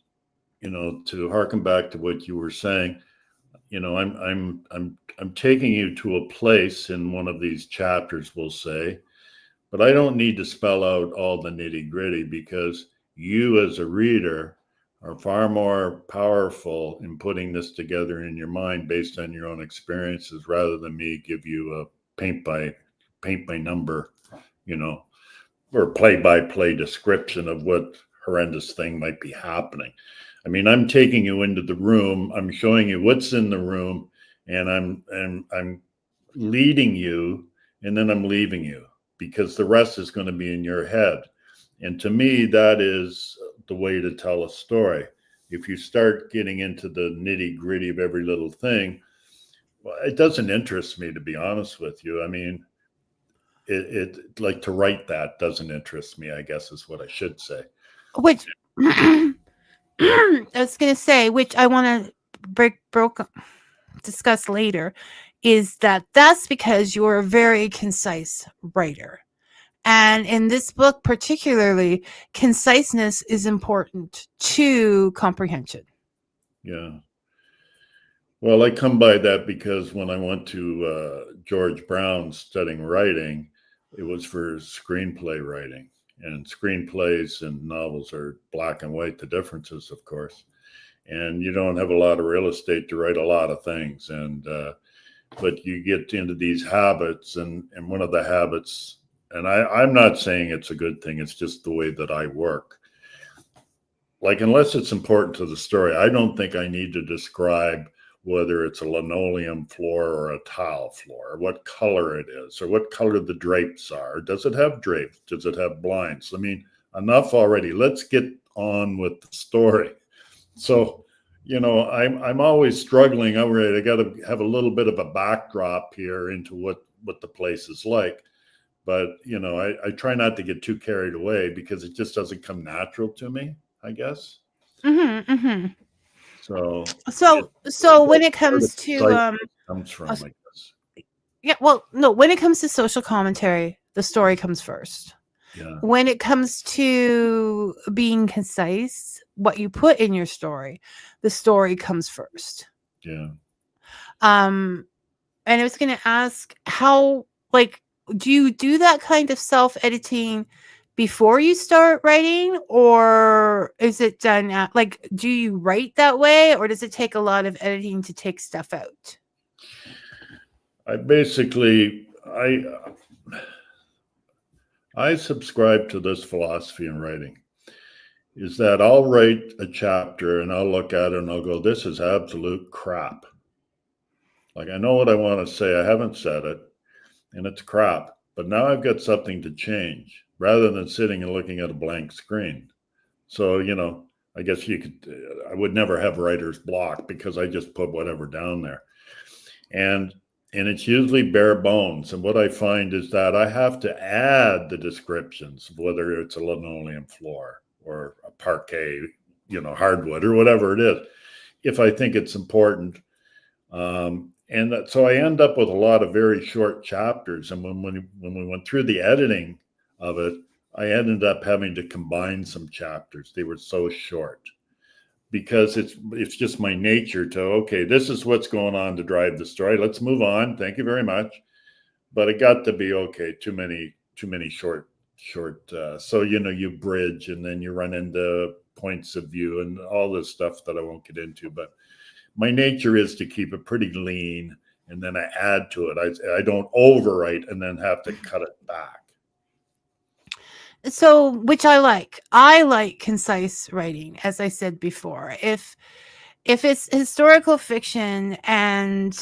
Speaker 3: to harken back to what you were saying, I'm taking you to a place in one of these chapters, we'll say, but I don't need to spell out all the nitty gritty because you as a reader are far more powerful in putting this together in your mind based on your own experiences rather than me give you a paint by number, you know, or play by play description of what horrendous thing might be happening. I mean, I'm taking you into the room, I'm showing you what's in the room, and I'm leading you, and then I'm leaving you because the rest is going to be in your head. And to me, that is the way to tell a story. If you start getting into the nitty gritty of every little thing, well, it doesn't interest me, to be honest with you. I mean, it like to write that doesn't interest me, I guess is what I should say.
Speaker 2: Which I was going to say, which I want to discuss later, is that's because you're a very concise writer. And in this book, particularly, conciseness is important to comprehension.
Speaker 3: Yeah. Well, I come by that because when I went to George Brown studying writing, it was for screenplay writing. And screenplays and novels are black and white, the differences, of course. And you don't have a lot of real estate to write a lot of things. And but you get into these habits, and one of the habits, and I'm not saying it's a good thing, it's just the way that I work. Like, unless it's important to the story, I don't think I need to describe whether it's a linoleum floor or a tile floor, or what color it is, or what color the drapes are. Does it have drapes? Does it have blinds? I mean, enough already. Let's get on with the story. So, I'm always struggling. All right, I got to have a little bit of a backdrop here into what the place is like. But, I try not to get too carried away because it just doesn't come natural to me, I guess.
Speaker 2: Mm-hmm, mm-hmm.
Speaker 3: So
Speaker 2: when it comes to
Speaker 3: comes from, I guess.
Speaker 2: Yeah, well, no, when it comes to social commentary, the story comes first.
Speaker 3: Yeah.
Speaker 2: When it comes to being concise, what you put in your story, the story comes first.
Speaker 3: Yeah.
Speaker 2: And I was going to ask how, do you do that kind of self-editing before you start writing, or is it done at, do you write that way, or does it take a lot of editing to take stuff out?
Speaker 3: I subscribe to this philosophy in writing, is that I'll write a chapter and I'll look at it and I'll go, this is absolute crap. Like, I know what I want to say. I haven't said it and it's crap, but now I've got something to change rather than sitting and looking at a blank screen. So, I guess I would never have writer's block because I just put whatever down there. And it's usually bare bones. And what I find is that I have to add the descriptions of whether it's a linoleum floor or a parquet, hardwood or whatever it is, if I think it's important. So I end up with a lot of very short chapters. And when we went through the editing of it, I ended up having to combine some chapters. They were so short. Because it's just my nature to, okay, this is what's going on to drive the story. Let's move on. Thank you very much. But it got to be, okay, too many short. So, you bridge and then you run into points of view and all this stuff that I won't get into. But my nature is to keep it pretty lean, and then I add to it. I don't overwrite and then have to cut it back.
Speaker 2: So, which I like concise writing, as I said before. If it's historical fiction and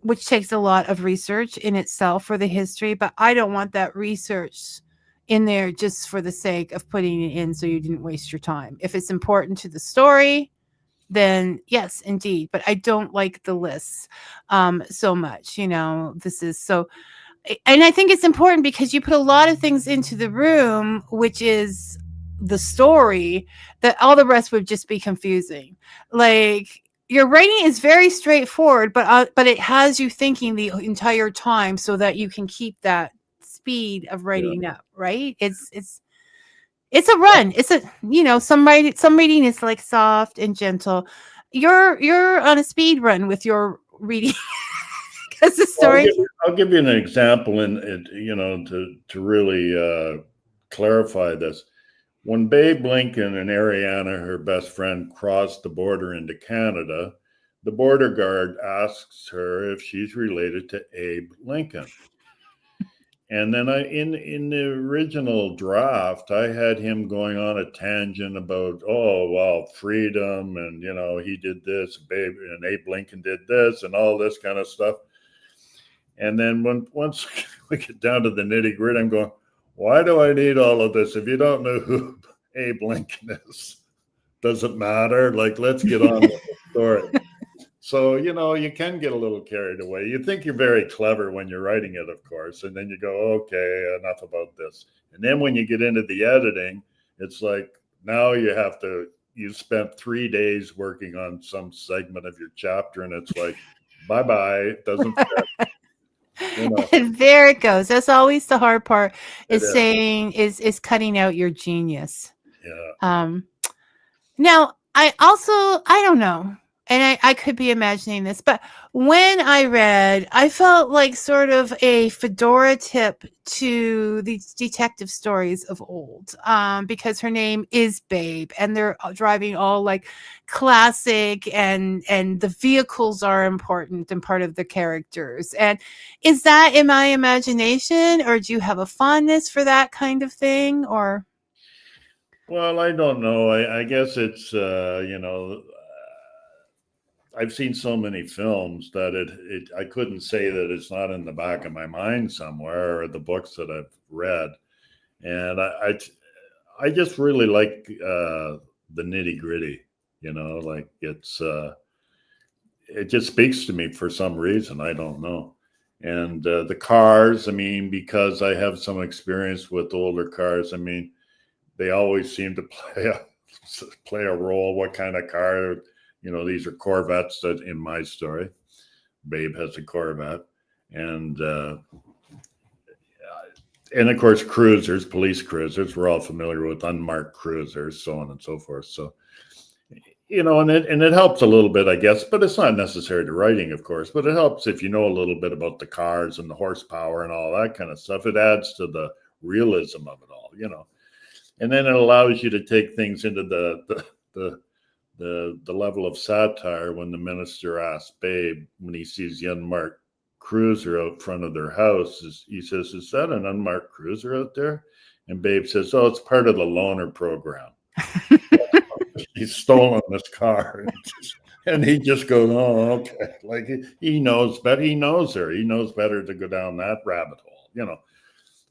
Speaker 2: which takes a lot of research in itself for the history, but I don't want that research in there just for the sake of putting it in so you didn't waste your time. If it's important to the story, then yes, indeed. But I don't like the lists so much. This is so. And I think it's important because you put a lot of things into the room, which is the story, that all the rest would just be confusing. Like, your writing is very straightforward, but it has you thinking the entire time so that you can keep that speed of writing up, right? It's a run. It's a, some reading is like soft and gentle, you're on a speed run with your reading because the
Speaker 3: Well,
Speaker 2: story.
Speaker 3: I'll give you an example, and to really clarify this. When Babe Lincoln and Ariana, her best friend, crossed the border into Canada, the border guard asks her if she's related to Abe Lincoln. And then in the original draft, I had him going on a tangent about, oh, well, freedom, and he did this, Babe, and Abe Lincoln did this, and all this kind of stuff. And then once we get down to the nitty gritty, I'm going, why do I need all of this? If you don't know who Abe Lincoln is, does it matter? Like, let's get on with the story. So, you can get a little carried away. You think you're very clever when you're writing it, of course. And then you go, okay, enough about this. And then when you get into the editing, it's like, now you spent 3 days working on some segment of your chapter. And it's like, bye-bye. It doesn't fit.
Speaker 2: And there it goes. That's always the hard part, is
Speaker 3: It
Speaker 2: saying is cutting out your genius.
Speaker 3: Yeah.
Speaker 2: Now I don't know, and I could be imagining this, but when I read, I felt like sort of a fedora tip to these detective stories of old, because her name is Babe, and they're driving all like classic, and the vehicles are important and part of the characters. And is that in my imagination, or do you have a fondness for that kind of thing, or?
Speaker 3: Well, I don't know. I guess it's, I've seen so many films that I couldn't say that it's not in the back of my mind somewhere, or the books that I've read. And I just really like the nitty gritty, like it just speaks to me for some reason. I don't know. And the cars, I mean, because I have some experience with older cars, I mean, they always seem to play a role. What kind of car? These are Corvettes that in my story. Babe has a Corvette, and of course cruisers, police cruisers. We're all familiar with unmarked cruisers, so on and so forth. So, and it helps a little bit, I guess, but it's not necessary to writing, of course. But it helps if you know a little bit about the cars and the horsepower and all that kind of stuff. It adds to the realism of it all, And then it allows you to take things into the level of satire when the minister asks Babe, when he sees the unmarked cruiser out front of their house, he says, "Is that an unmarked cruiser out there?" And Babe says, "Oh, it's part of the loaner program." He's stolen this car. And he just goes, "Oh, okay." Like he knows better. He knows her. He knows better to go down that rabbit hole,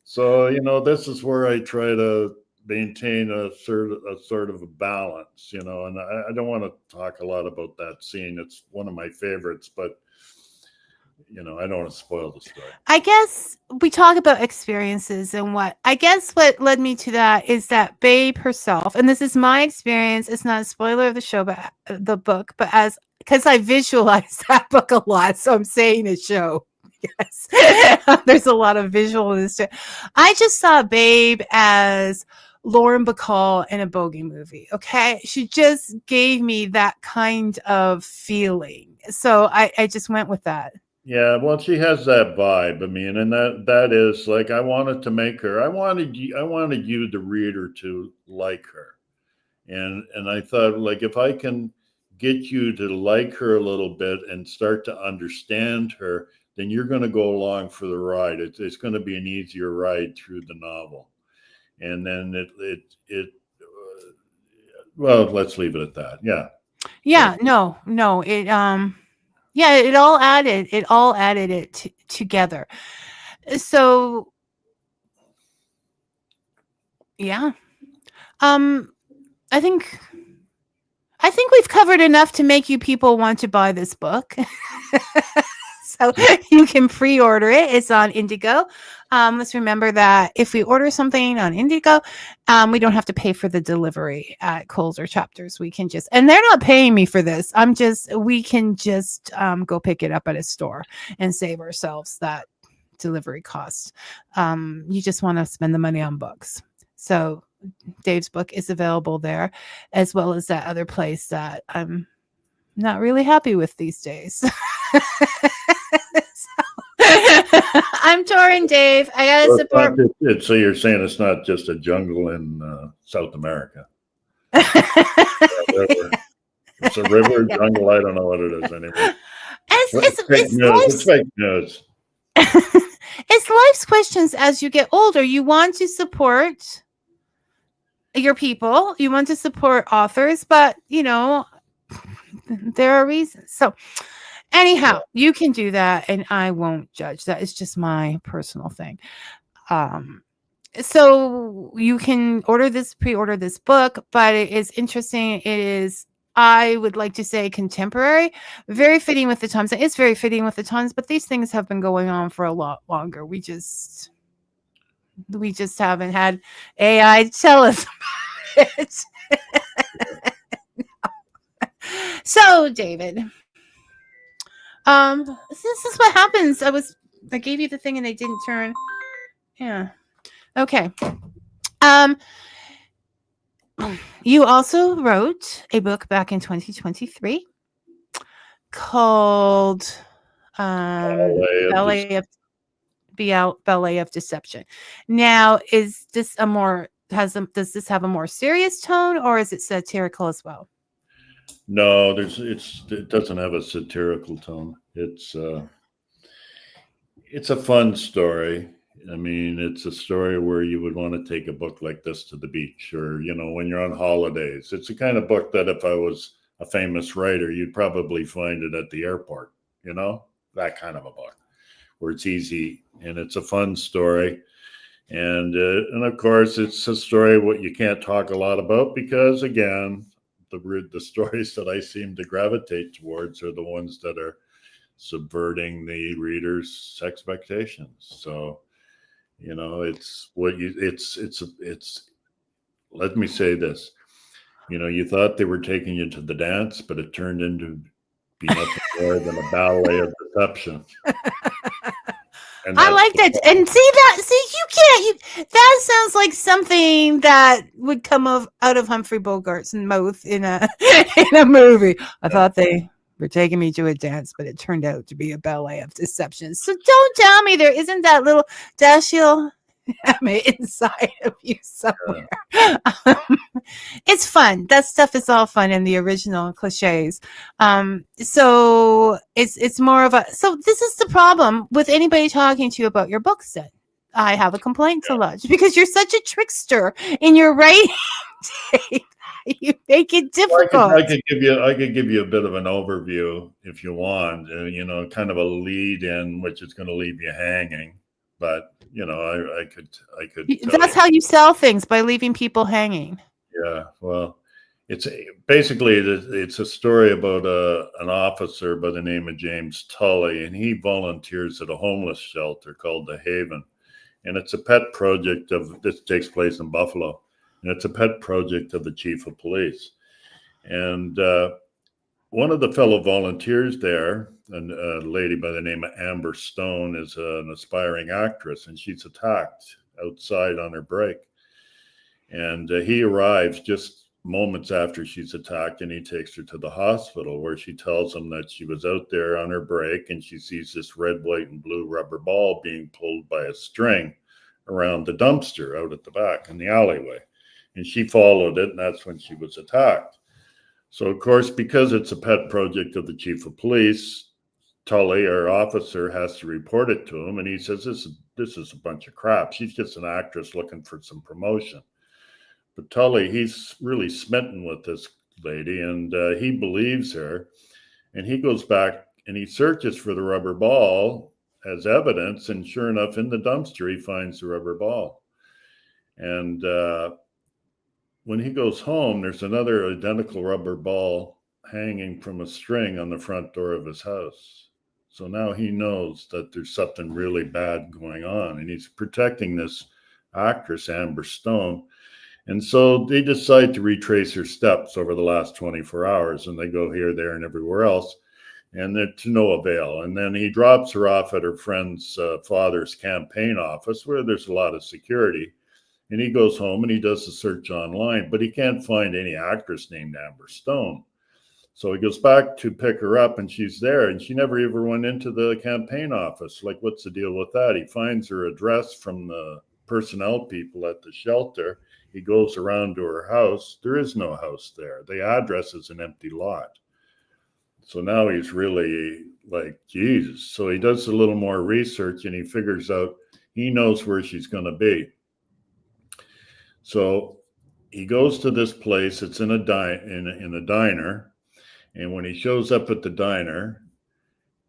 Speaker 3: So, this is where I try to maintain a sort of a balance, and I don't want to talk a lot about that scene. It's one of my favorites, but I don't want to spoil the story.
Speaker 2: I guess we talk about experiences, and what led me to that is that Babe herself, and this is my experience, it's not a spoiler of the show, but the book, but because I visualized that book a lot, so I'm saying a show. Yes. There's a lot of visual in this. I just saw Babe as Lauren Bacall in a Bogey movie. Okay. She just gave me that kind of feeling. So I just went with that.
Speaker 3: Yeah, well, she has that vibe. I mean, and that is like, I wanted to make her. I wanted you, the reader, to like her, and I thought, like, if I can get you to like her a little bit and start to understand her, then you're going to go along for the ride. It's going to be an easier ride through the novel, and then well, let's leave it at that. Yeah.
Speaker 2: Yeah. No. It yeah, it all added it together. So yeah. I think we've covered enough to make you people want to buy this book. So you can pre-order it. It's on Indigo. Let's remember that if we order something on Indigo, we don't have to pay for the delivery at Kohl's or Chapters. We can just, and they're not paying me for this. We can just go pick it up at a store and save ourselves that delivery cost. You just want to spend the money on books. So Dave's book is available there, as well as that other place that not really happy with these days. I'm torn, Dave. I gotta
Speaker 3: So,
Speaker 2: support.
Speaker 3: so you're saying it's not just a jungle in South America? It's a river,
Speaker 2: Yeah.
Speaker 3: jungle. I don't know what it is anymore. Fake
Speaker 2: It's
Speaker 3: news. It's fake news.
Speaker 2: it's life's questions as you get older. You want to support your people, you want to support authors, but there are reasons. So anyhow, you can do that and I won't judge. That is just my personal thing. So you can pre-order this book, but it is interesting. It is, I would like to say, contemporary, very fitting with the times. It's very fitting with the times, but these things have been going on for a lot longer. We just haven't had AI tell us about it. So, David, this is what happens. I gave you the thing and I didn't turn. Yeah. Okay. You also wrote a book back in 2023 called Ballet of Deception. Now, is this does this have a more serious tone, or is it satirical as well?
Speaker 3: No, it doesn't have a satirical tone. It's a fun story. I mean, it's a story where you would want to take a book like this to the beach, or when you're on holidays. It's the kind of book that if I was a famous writer, you'd probably find it at the airport. That kind of a book where it's easy and it's a fun story. And of course, it's a story what you can't talk a lot about because, again, the stories that I seem to gravitate towards are the ones that are subverting the reader's expectations. So, it's let me say this, you thought they were taking you to the dance, but it turned into be nothing more than a ballet of deception.
Speaker 2: I like that. And that sounds like something that would come out of Humphrey Bogart's mouth in a movie. I thought they were taking me to a dance, but it turned out to be a ballet of deception. So don't tell me there isn't that little Dashiell inside of you somewhere. Yeah. It's fun. That stuff is all fun in the original cliches. So it's more of so this is the problem with anybody talking to you about your books then. I have a complaint to lodge because you're such a trickster in your writing. You make it difficult.
Speaker 3: I could give you a bit of an overview if you want, kind of a lead in, which is going to leave you hanging. But I could.
Speaker 2: That's how you sell things, by leaving people hanging.
Speaker 3: Yeah, well, it's a story about an officer by the name of James Tully, and he volunteers at a homeless shelter called the Haven, and it's a pet project this takes place in Buffalo, and it's a pet project of the chief of police, and one of the fellow volunteers there, a lady by the name of Amber Stone, is an aspiring actress, and she's attacked outside on her break. And he arrives just moments after she's attacked, and he takes her to the hospital where she tells him that she was out there on her break and she sees this red, white, and blue rubber ball being pulled by a string around the dumpster out at the back in the alleyway. And she followed it, and that's when she was attacked. So, of course, because it's a pet project of the chief of police, Tully, our officer, has to report it to him. And he says, this is a bunch of crap. She's just an actress looking for some promotion. But Tully, he's really smitten with this lady, and he believes her. And he goes back and he searches for the rubber ball as evidence. And sure enough, in the dumpster, he finds the rubber ball. And when he goes home, there's another identical rubber ball hanging from a string on the front door of his house. So now he knows that there's something really bad going on, and he's protecting this actress, Amber Stone. And so they decide to retrace her steps over the last 24 hours, and they go here, there, and everywhere else, and they're to no avail. And then he drops her off at her friend's father's campaign office, where there's a lot of security. And he goes home and he does a search online, but he can't find any actress named Amber Stone. So he goes back to pick her up, and she's there, and she never even went into the campaign office. Like, what's the deal with that? He finds her address from the personnel people at the shelter. He goes around to her house. There is no house there. The address is an empty lot. So now he's really like, Jesus. So he does a little more research, and he figures out he knows where she's going to be. So he goes to this place. It's in a diner. And when he shows up at the diner,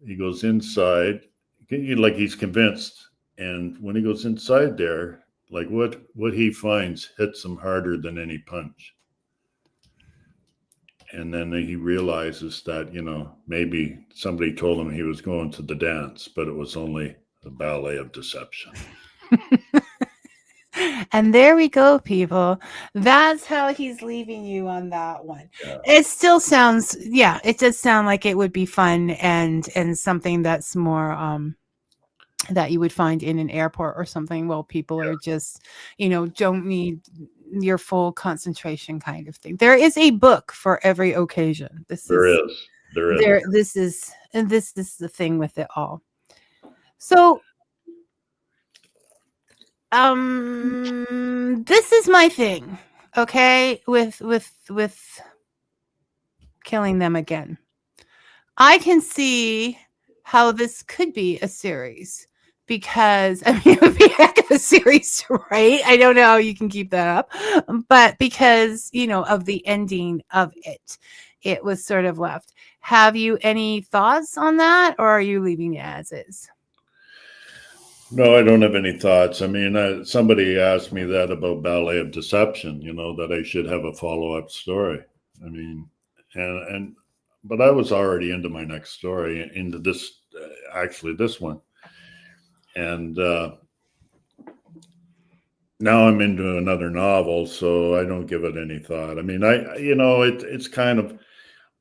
Speaker 3: he goes inside, like he's convinced. And when he goes inside there, like what he finds hits him harder than any punch. And then he realizes that, maybe somebody told him he was going to the dance, but it was only the ballet of deception.
Speaker 2: And there we go, people. That's how he's leaving you on that one.
Speaker 3: Yeah.
Speaker 2: It still sounds, it does sound like it would be fun and something that's more that you would find in an airport or something. Well, people are just, don't need your full concentration kind of thing. There is a book for every occasion. There is. This is the thing with it all. So this is my thing, okay, with killing them again. I can see how this could be a series, because it would be a heck of a series to write. I don't know how you can keep that up, but because of the ending of it was sort of left. Have you any thoughts on that, or are you leaving it as is?
Speaker 3: No, I don't have any thoughts. I mean, somebody asked me that about Ballet of Deception, that I should have a follow-up story. I mean, but I was already into my next story, into this, actually this one. And now I'm into another novel, so I don't give it any thought. I mean, it's kind of,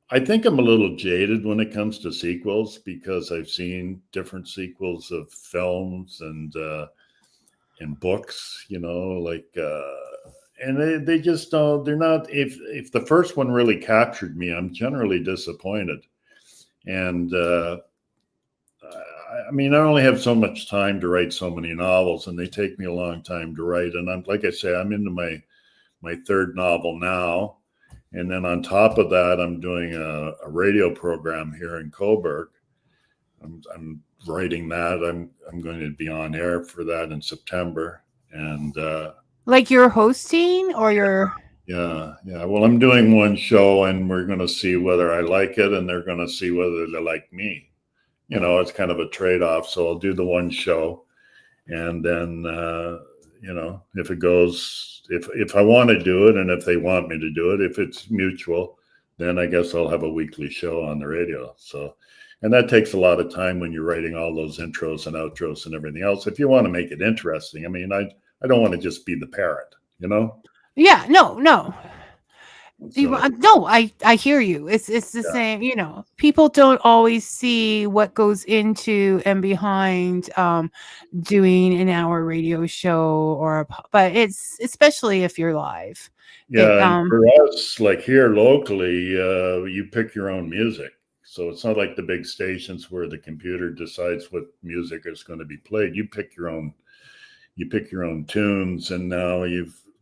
Speaker 3: I think I'm a little jaded when it comes to sequels, because I've seen different sequels of films and books, and they just don't, they're not, if the first one really captured me, I'm generally disappointed. And I mean, I only have so much time to write so many novels, and they take me a long time to write. And I'm, like I say, I'm into my third novel now. And then on top of that, I'm doing a radio program here in Coburg. I'm writing that. I'm going to be on air for that in September. And
Speaker 2: like you're hosting, or you're?
Speaker 3: Yeah. Well, I'm doing one show, and we're going to see whether I like it, and they're going to see whether they like me. It's kind of a trade-off. So I'll do the one show, and then if it goes, if I want to do it, and if they want me to do it, if it's mutual, then I guess I'll have a weekly show on the radio. So, and that takes a lot of time when you're writing all those intros and outros and everything else. If you want to make it interesting, I mean, I don't want to just be the parrot,
Speaker 2: Yeah, no.
Speaker 3: So,
Speaker 2: No, I hear you. It's the same, people don't always see what goes into and behind doing an hour radio show, but it's especially if you're live.
Speaker 3: Yeah, and for us, like here locally, you pick your own music. So it's not like the big stations where the computer decides what music is going to be played. You pick your own tunes, and now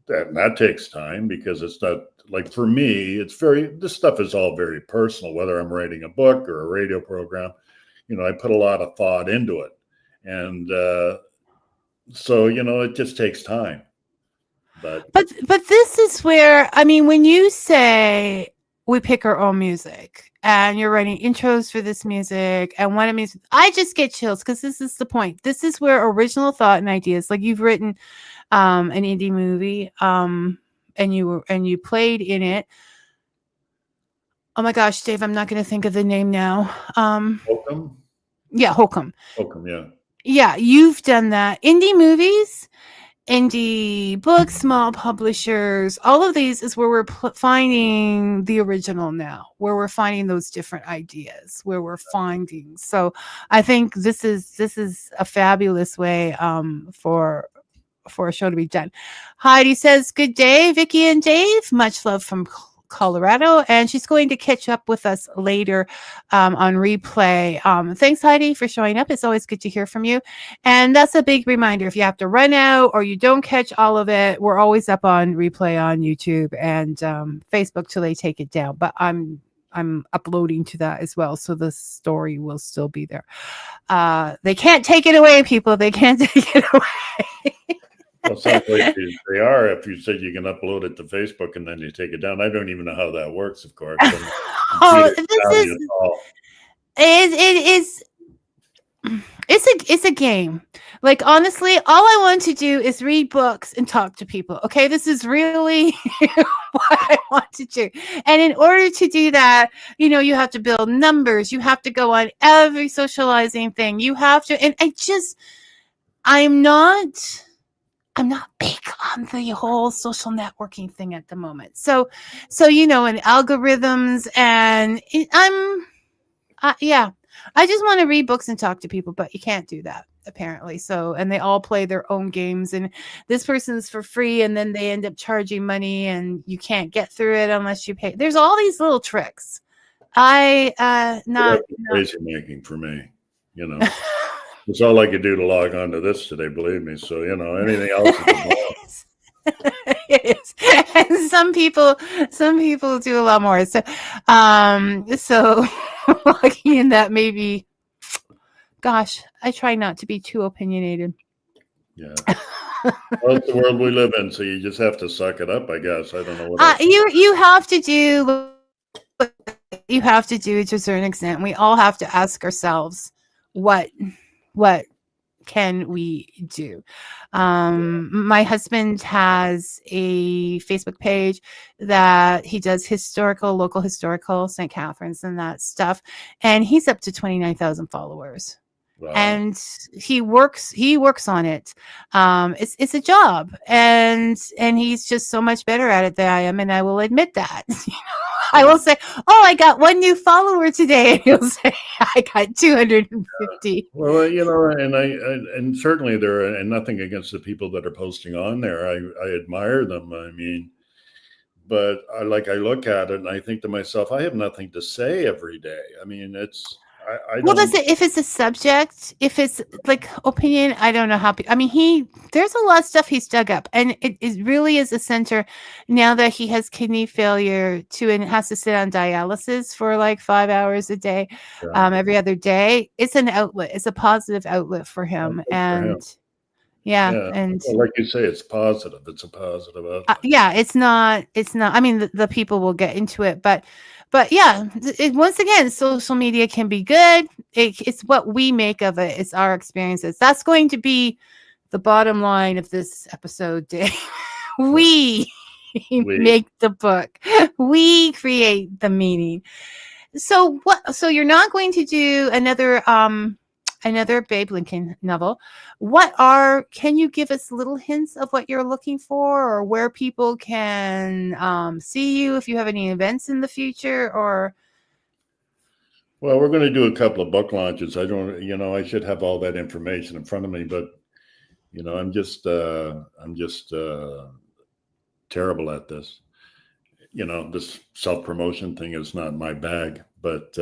Speaker 3: that takes time, because it's not like, for me, this stuff is all very personal, whether I'm writing a book or a radio program. I put a lot of thought into it. And so, it just takes time. But
Speaker 2: this is where, I mean, when you say we pick our own music and you're writing intros for this music and what it means, I just get chills, because this is the point. This is where original thought and ideas, like you've written an indie movie, and you played in it. Oh my gosh, Dave, I'm not going to think of the name now.
Speaker 3: Holcomb?
Speaker 2: Yeah, Holcomb.
Speaker 3: Holcomb, yeah.
Speaker 2: Yeah, you've done that. Indie movies, indie books, small publishers, all of these is where we're finding the original now, where we're finding those different ideas, where we're finding. So I think this is a fabulous way for a show to be done. Heidi says, good day, Vicky and Dave. Much love from Colorado, and she's going to catch up with us later on replay. Thanks, Heidi, for showing up. It's always good to hear from you. And that's a big reminder. If you have to run out or you don't catch all of it, we're always up on replay on YouTube and Facebook till they take it down. But I'm uploading to that as well, so the story will still be there. They can't take it away, people. They can't take it away.
Speaker 3: Well, sounds like they are. If you said you can upload it to Facebook and then you take it down, I don't even know how that works. Of course,
Speaker 2: it's a game. Like, honestly, all I want to do is read books and talk to people. Okay, this is really what I want to do. And in order to do that, you have to build numbers. You have to go on every socializing thing. You have to, and I'm not big on the whole social networking thing at the moment. So and algorithms, and I just want to read books and talk to people, but you can't do that apparently. So, and they all play their own games, and this person's for free, and then they end up charging money, and you can't get through it unless you pay. There's all these little tricks.
Speaker 3: Crazy making for me, It's all I could do to log on to this today, believe me. So, anything else.
Speaker 2: It is. And some people do a lot more. So lucky in that, maybe, gosh, I try not to be too opinionated.
Speaker 3: Yeah. Well, it's the world we live in, so you just have to suck it up, I guess. I don't know what
Speaker 2: you have to do what you have to do to a certain extent. We all have to ask ourselves, what can we do? My husband has a Facebook page that he does local historical, St. Catharines and that stuff. And he's up to 29,000 followers. Wow. And he works on it. It's a job, and he's just so much better at it than I am. And I will admit that. I will say, "Oh, I got one new follower today," and he'll say, "I got 250."
Speaker 3: Well, and certainly and nothing against the people that are posting on there. I admire them. I mean, but I look at it and I think to myself, I have nothing to say every day. I mean, it's.
Speaker 2: If it's a subject, if it's like opinion, I don't know how. There's a lot of stuff he's dug up, and it really is a center now that he has kidney failure and has to sit on dialysis for like 5 hours a day, every other day. It's an outlet. It's a positive outlet for him, and and
Speaker 3: like you say, it's positive. It's a positive outlet.
Speaker 2: It's not. I mean, the people will get into it, but once again, social media can be good. It's what we make of it. It's our experiences. That's going to be the bottom line of this episode, Dave. We make the book. We create the meaning. So what? So you're not going to do another Babe Lincoln novel. Can you give us little hints of what you're looking for, or where people can see you if you have any events in the future? Or
Speaker 3: well, we're going to do a couple of book launches. I should have all that information in front of me, but I'm just terrible at this. This self-promotion thing is not my bag, but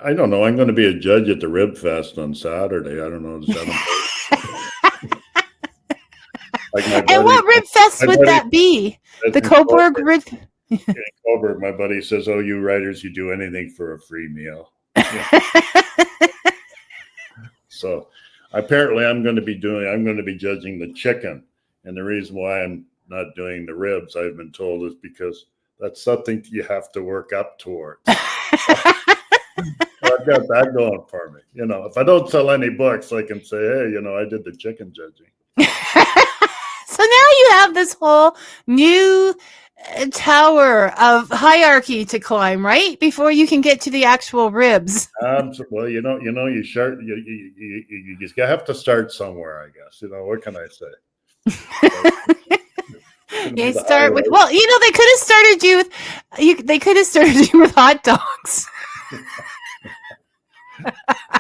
Speaker 3: I don't know. I'm going to be a judge at the Rib Fest on Saturday. I don't know.
Speaker 2: And what Rib Fest would that be? The Coburg Rib.
Speaker 3: Coburg, my buddy says, "Oh, you writers, you do anything for a free meal." So apparently, I'm going to be judging the chicken, and the reason why I'm not doing the ribs, I've been told, is because that's something you have to work up towards. I've got that going for me. If I don't sell any books, I can say, hey, I did the chicken judging.
Speaker 2: So now you have this whole new tower of hierarchy to climb, right? Before you can get to the actual ribs.
Speaker 3: Well, you just have to start somewhere, I guess. What can I say?
Speaker 2: You start with, they could have started you with hot dogs.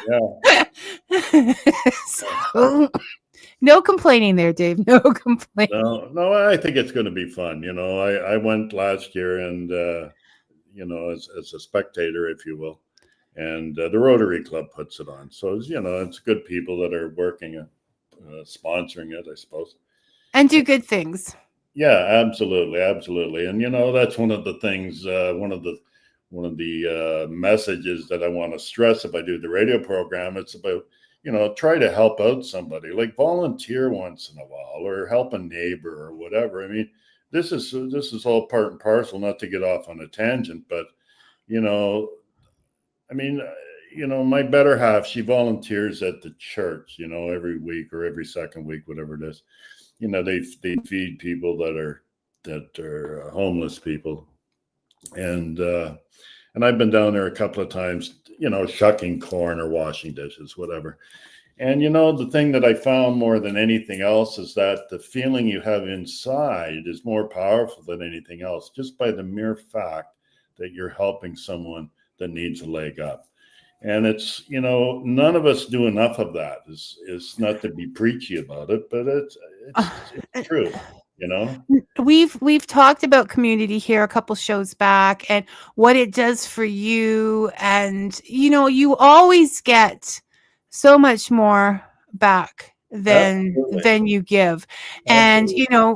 Speaker 3: Yeah.
Speaker 2: So No complaining there, Dave. No complaining.
Speaker 3: No, I think it's going to be fun. I went last year and, as a spectator, if you will, and the Rotary Club puts it on. So, it's good people that are working it, sponsoring it, I suppose.
Speaker 2: And do good things.
Speaker 3: Yeah, absolutely, absolutely. And that's one of the things, one of the messages that I want to stress if I do the radio program. It's about try to help out somebody, like volunteer once in a while, or help a neighbor or whatever. I mean, this is all part and parcel. Not to get off on a tangent, but I mean, my better half, she volunteers at the church, every week or every second week, whatever it is. They feed people that are homeless people, and I've been down there a couple of times, shucking corn or washing dishes, whatever. And the thing that I found more than anything else is that the feeling you have inside is more powerful than anything else, just by the mere fact that you're helping someone that needs a leg up. And it's, none of us do enough of that. It's not to be preachy about it, but it's true,
Speaker 2: We've talked about community here a couple shows back and what it does for you. And, you always get so much more back than you give.
Speaker 3: Absolutely.
Speaker 2: And,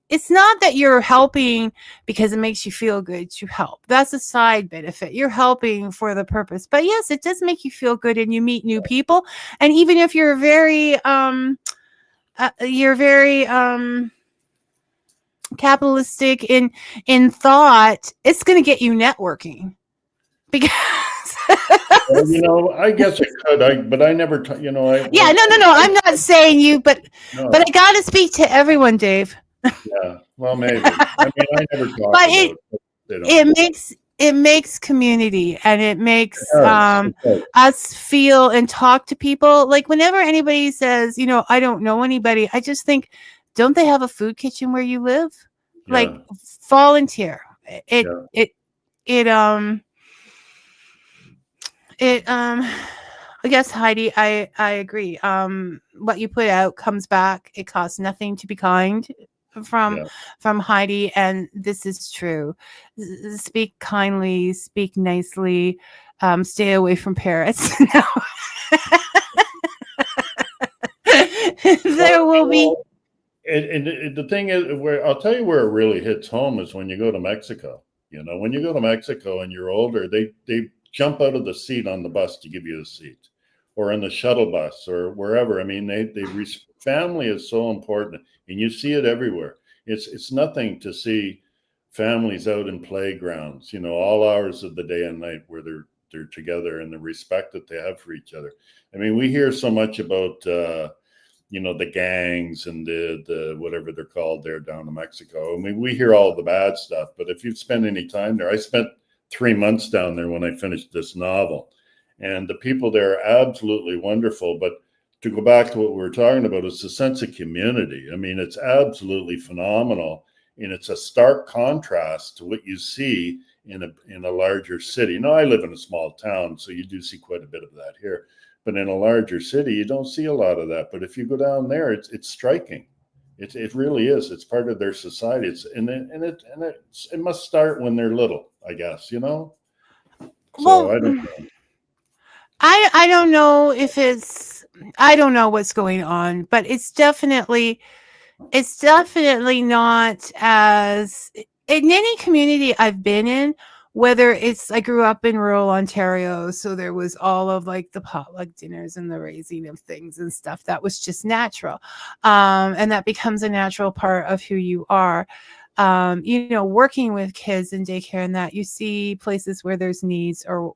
Speaker 2: it's not that you're helping because it makes you feel good to help. That's a side benefit. You're helping for the purpose. But yes, it does make you feel good and you meet new people. And even if you're very capitalistic in thought, it's going to get you networking because
Speaker 3: Well, I guess it could. But I never,
Speaker 2: yeah, no. I'm not saying you, but I got to speak to everyone, Dave.
Speaker 3: Yeah, well, maybe. I mean, I never talk
Speaker 2: But
Speaker 3: about it.
Speaker 2: it makes community, and it makes
Speaker 3: It does.
Speaker 2: us feel and talk to people. Like whenever anybody says, I don't know anybody, I just think, don't they have a food kitchen where you live?
Speaker 3: Yeah.
Speaker 2: Like volunteer. I guess, Heidi, I agree. What you put out comes back. It costs nothing to be kind from Heidi, and this is true. Speak kindly, speak nicely, stay away from parrots. There will be.
Speaker 3: And the thing is, I'll tell you where it really hits home is when you go to Mexico. When you go to Mexico and you're older, they jump out of the seat on the bus to give you a seat, or in the shuttle bus, or wherever. I mean, family is so important, and you see it everywhere. It's nothing to see families out in playgrounds, all hours of the day and night, where they're together, and the respect that they have for each other. I mean, we hear so much about the gangs and the whatever they're called there down in Mexico. I mean, we hear all the bad stuff, but if you've spent any time there, I spent 3 months down there when I finished this novel, and the people there are absolutely wonderful. But to go back to what we were talking about, it's a sense of community. I mean, it's absolutely phenomenal, and it's a stark contrast to what you see in a larger city. Now, I live in a small town, so you do see quite a bit of that here. But in a larger city, you don't see a lot of that. But if you go down there, it's striking. It really is. It's part of their society. It must start when they're little, I guess. So
Speaker 2: Well,
Speaker 3: I don't know.
Speaker 2: I don't know if I don't know what's going on, but it's definitely not as in any community I've been in, whether I grew up in rural Ontario, so there was all of like the potluck dinners and the raising of things and stuff that was just natural. And that becomes a natural part of who you are. Working with kids in daycare and that, you see places where there's needs or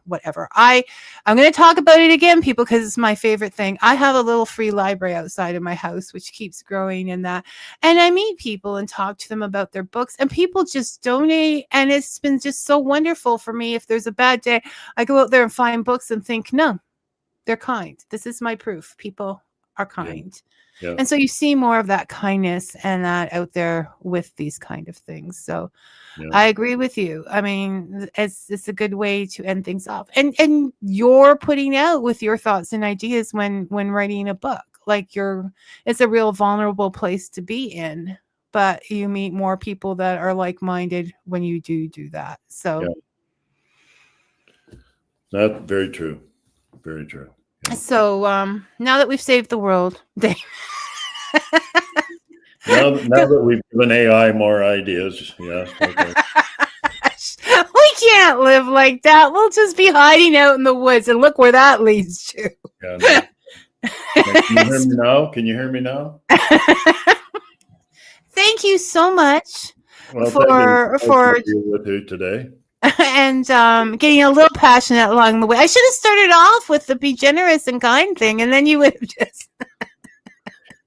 Speaker 2: whatever. I'm going to talk about it again, people, because it's my favorite thing. I have a little free library outside of my house, which keeps growing in that. And I meet people and talk to them about their books, and people just donate. And it's been just so wonderful for me. If there's a bad day, I go out there and find books and think, no, they're kind. This is my proof. People are kind.
Speaker 3: Yeah.
Speaker 2: And so you see more of that kindness and that out there with these kind of things. So
Speaker 3: Yeah.
Speaker 2: I agree with you. I mean, it's a good way to end things off. And you're putting out with your thoughts and ideas when writing a book. Like it's a real vulnerable place to be in, but you meet more people that are like-minded when you do that. So
Speaker 3: That's very true. Very true. Yeah.
Speaker 2: So now that we've saved the world, Dave.
Speaker 3: Now that we've given AI more ideas, yeah. Okay.
Speaker 2: We can't live like that. We'll just be hiding out in the woods, and look where that leads to.
Speaker 3: Yeah, no. Can you hear me now? Can you hear me now?
Speaker 2: Thank you so much
Speaker 3: Well,
Speaker 2: for
Speaker 3: deal with you today.
Speaker 2: And getting a little passionate along the way. I should have started off with the be generous and kind thing, and then you would have just.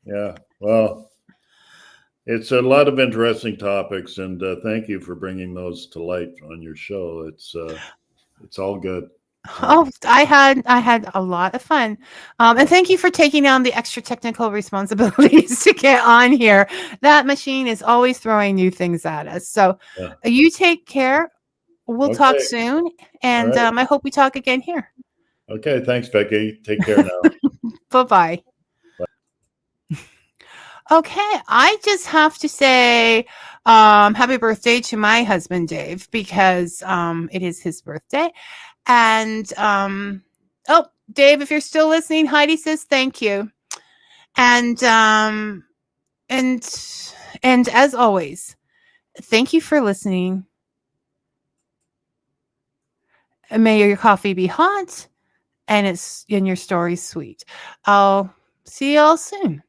Speaker 3: Yeah, well, it's a lot of interesting topics, and thank you for bringing those to light on your show. It's all good.
Speaker 2: Oh, I had a lot of fun, and thank you for taking on the extra technical responsibilities to get on here. That machine is always throwing new things at us. So, you take care. We'll talk soon, and I hope we talk again here.
Speaker 3: Okay, thanks, Vicky. Take care now.
Speaker 2: Bye-bye. Okay, I just have to say happy birthday to my husband, Dave, because it is his birthday. And Dave, if you're still listening, Heidi says thank you. And as always, thank you for listening. May your coffee be hot and your story sweet. I'll see you all soon.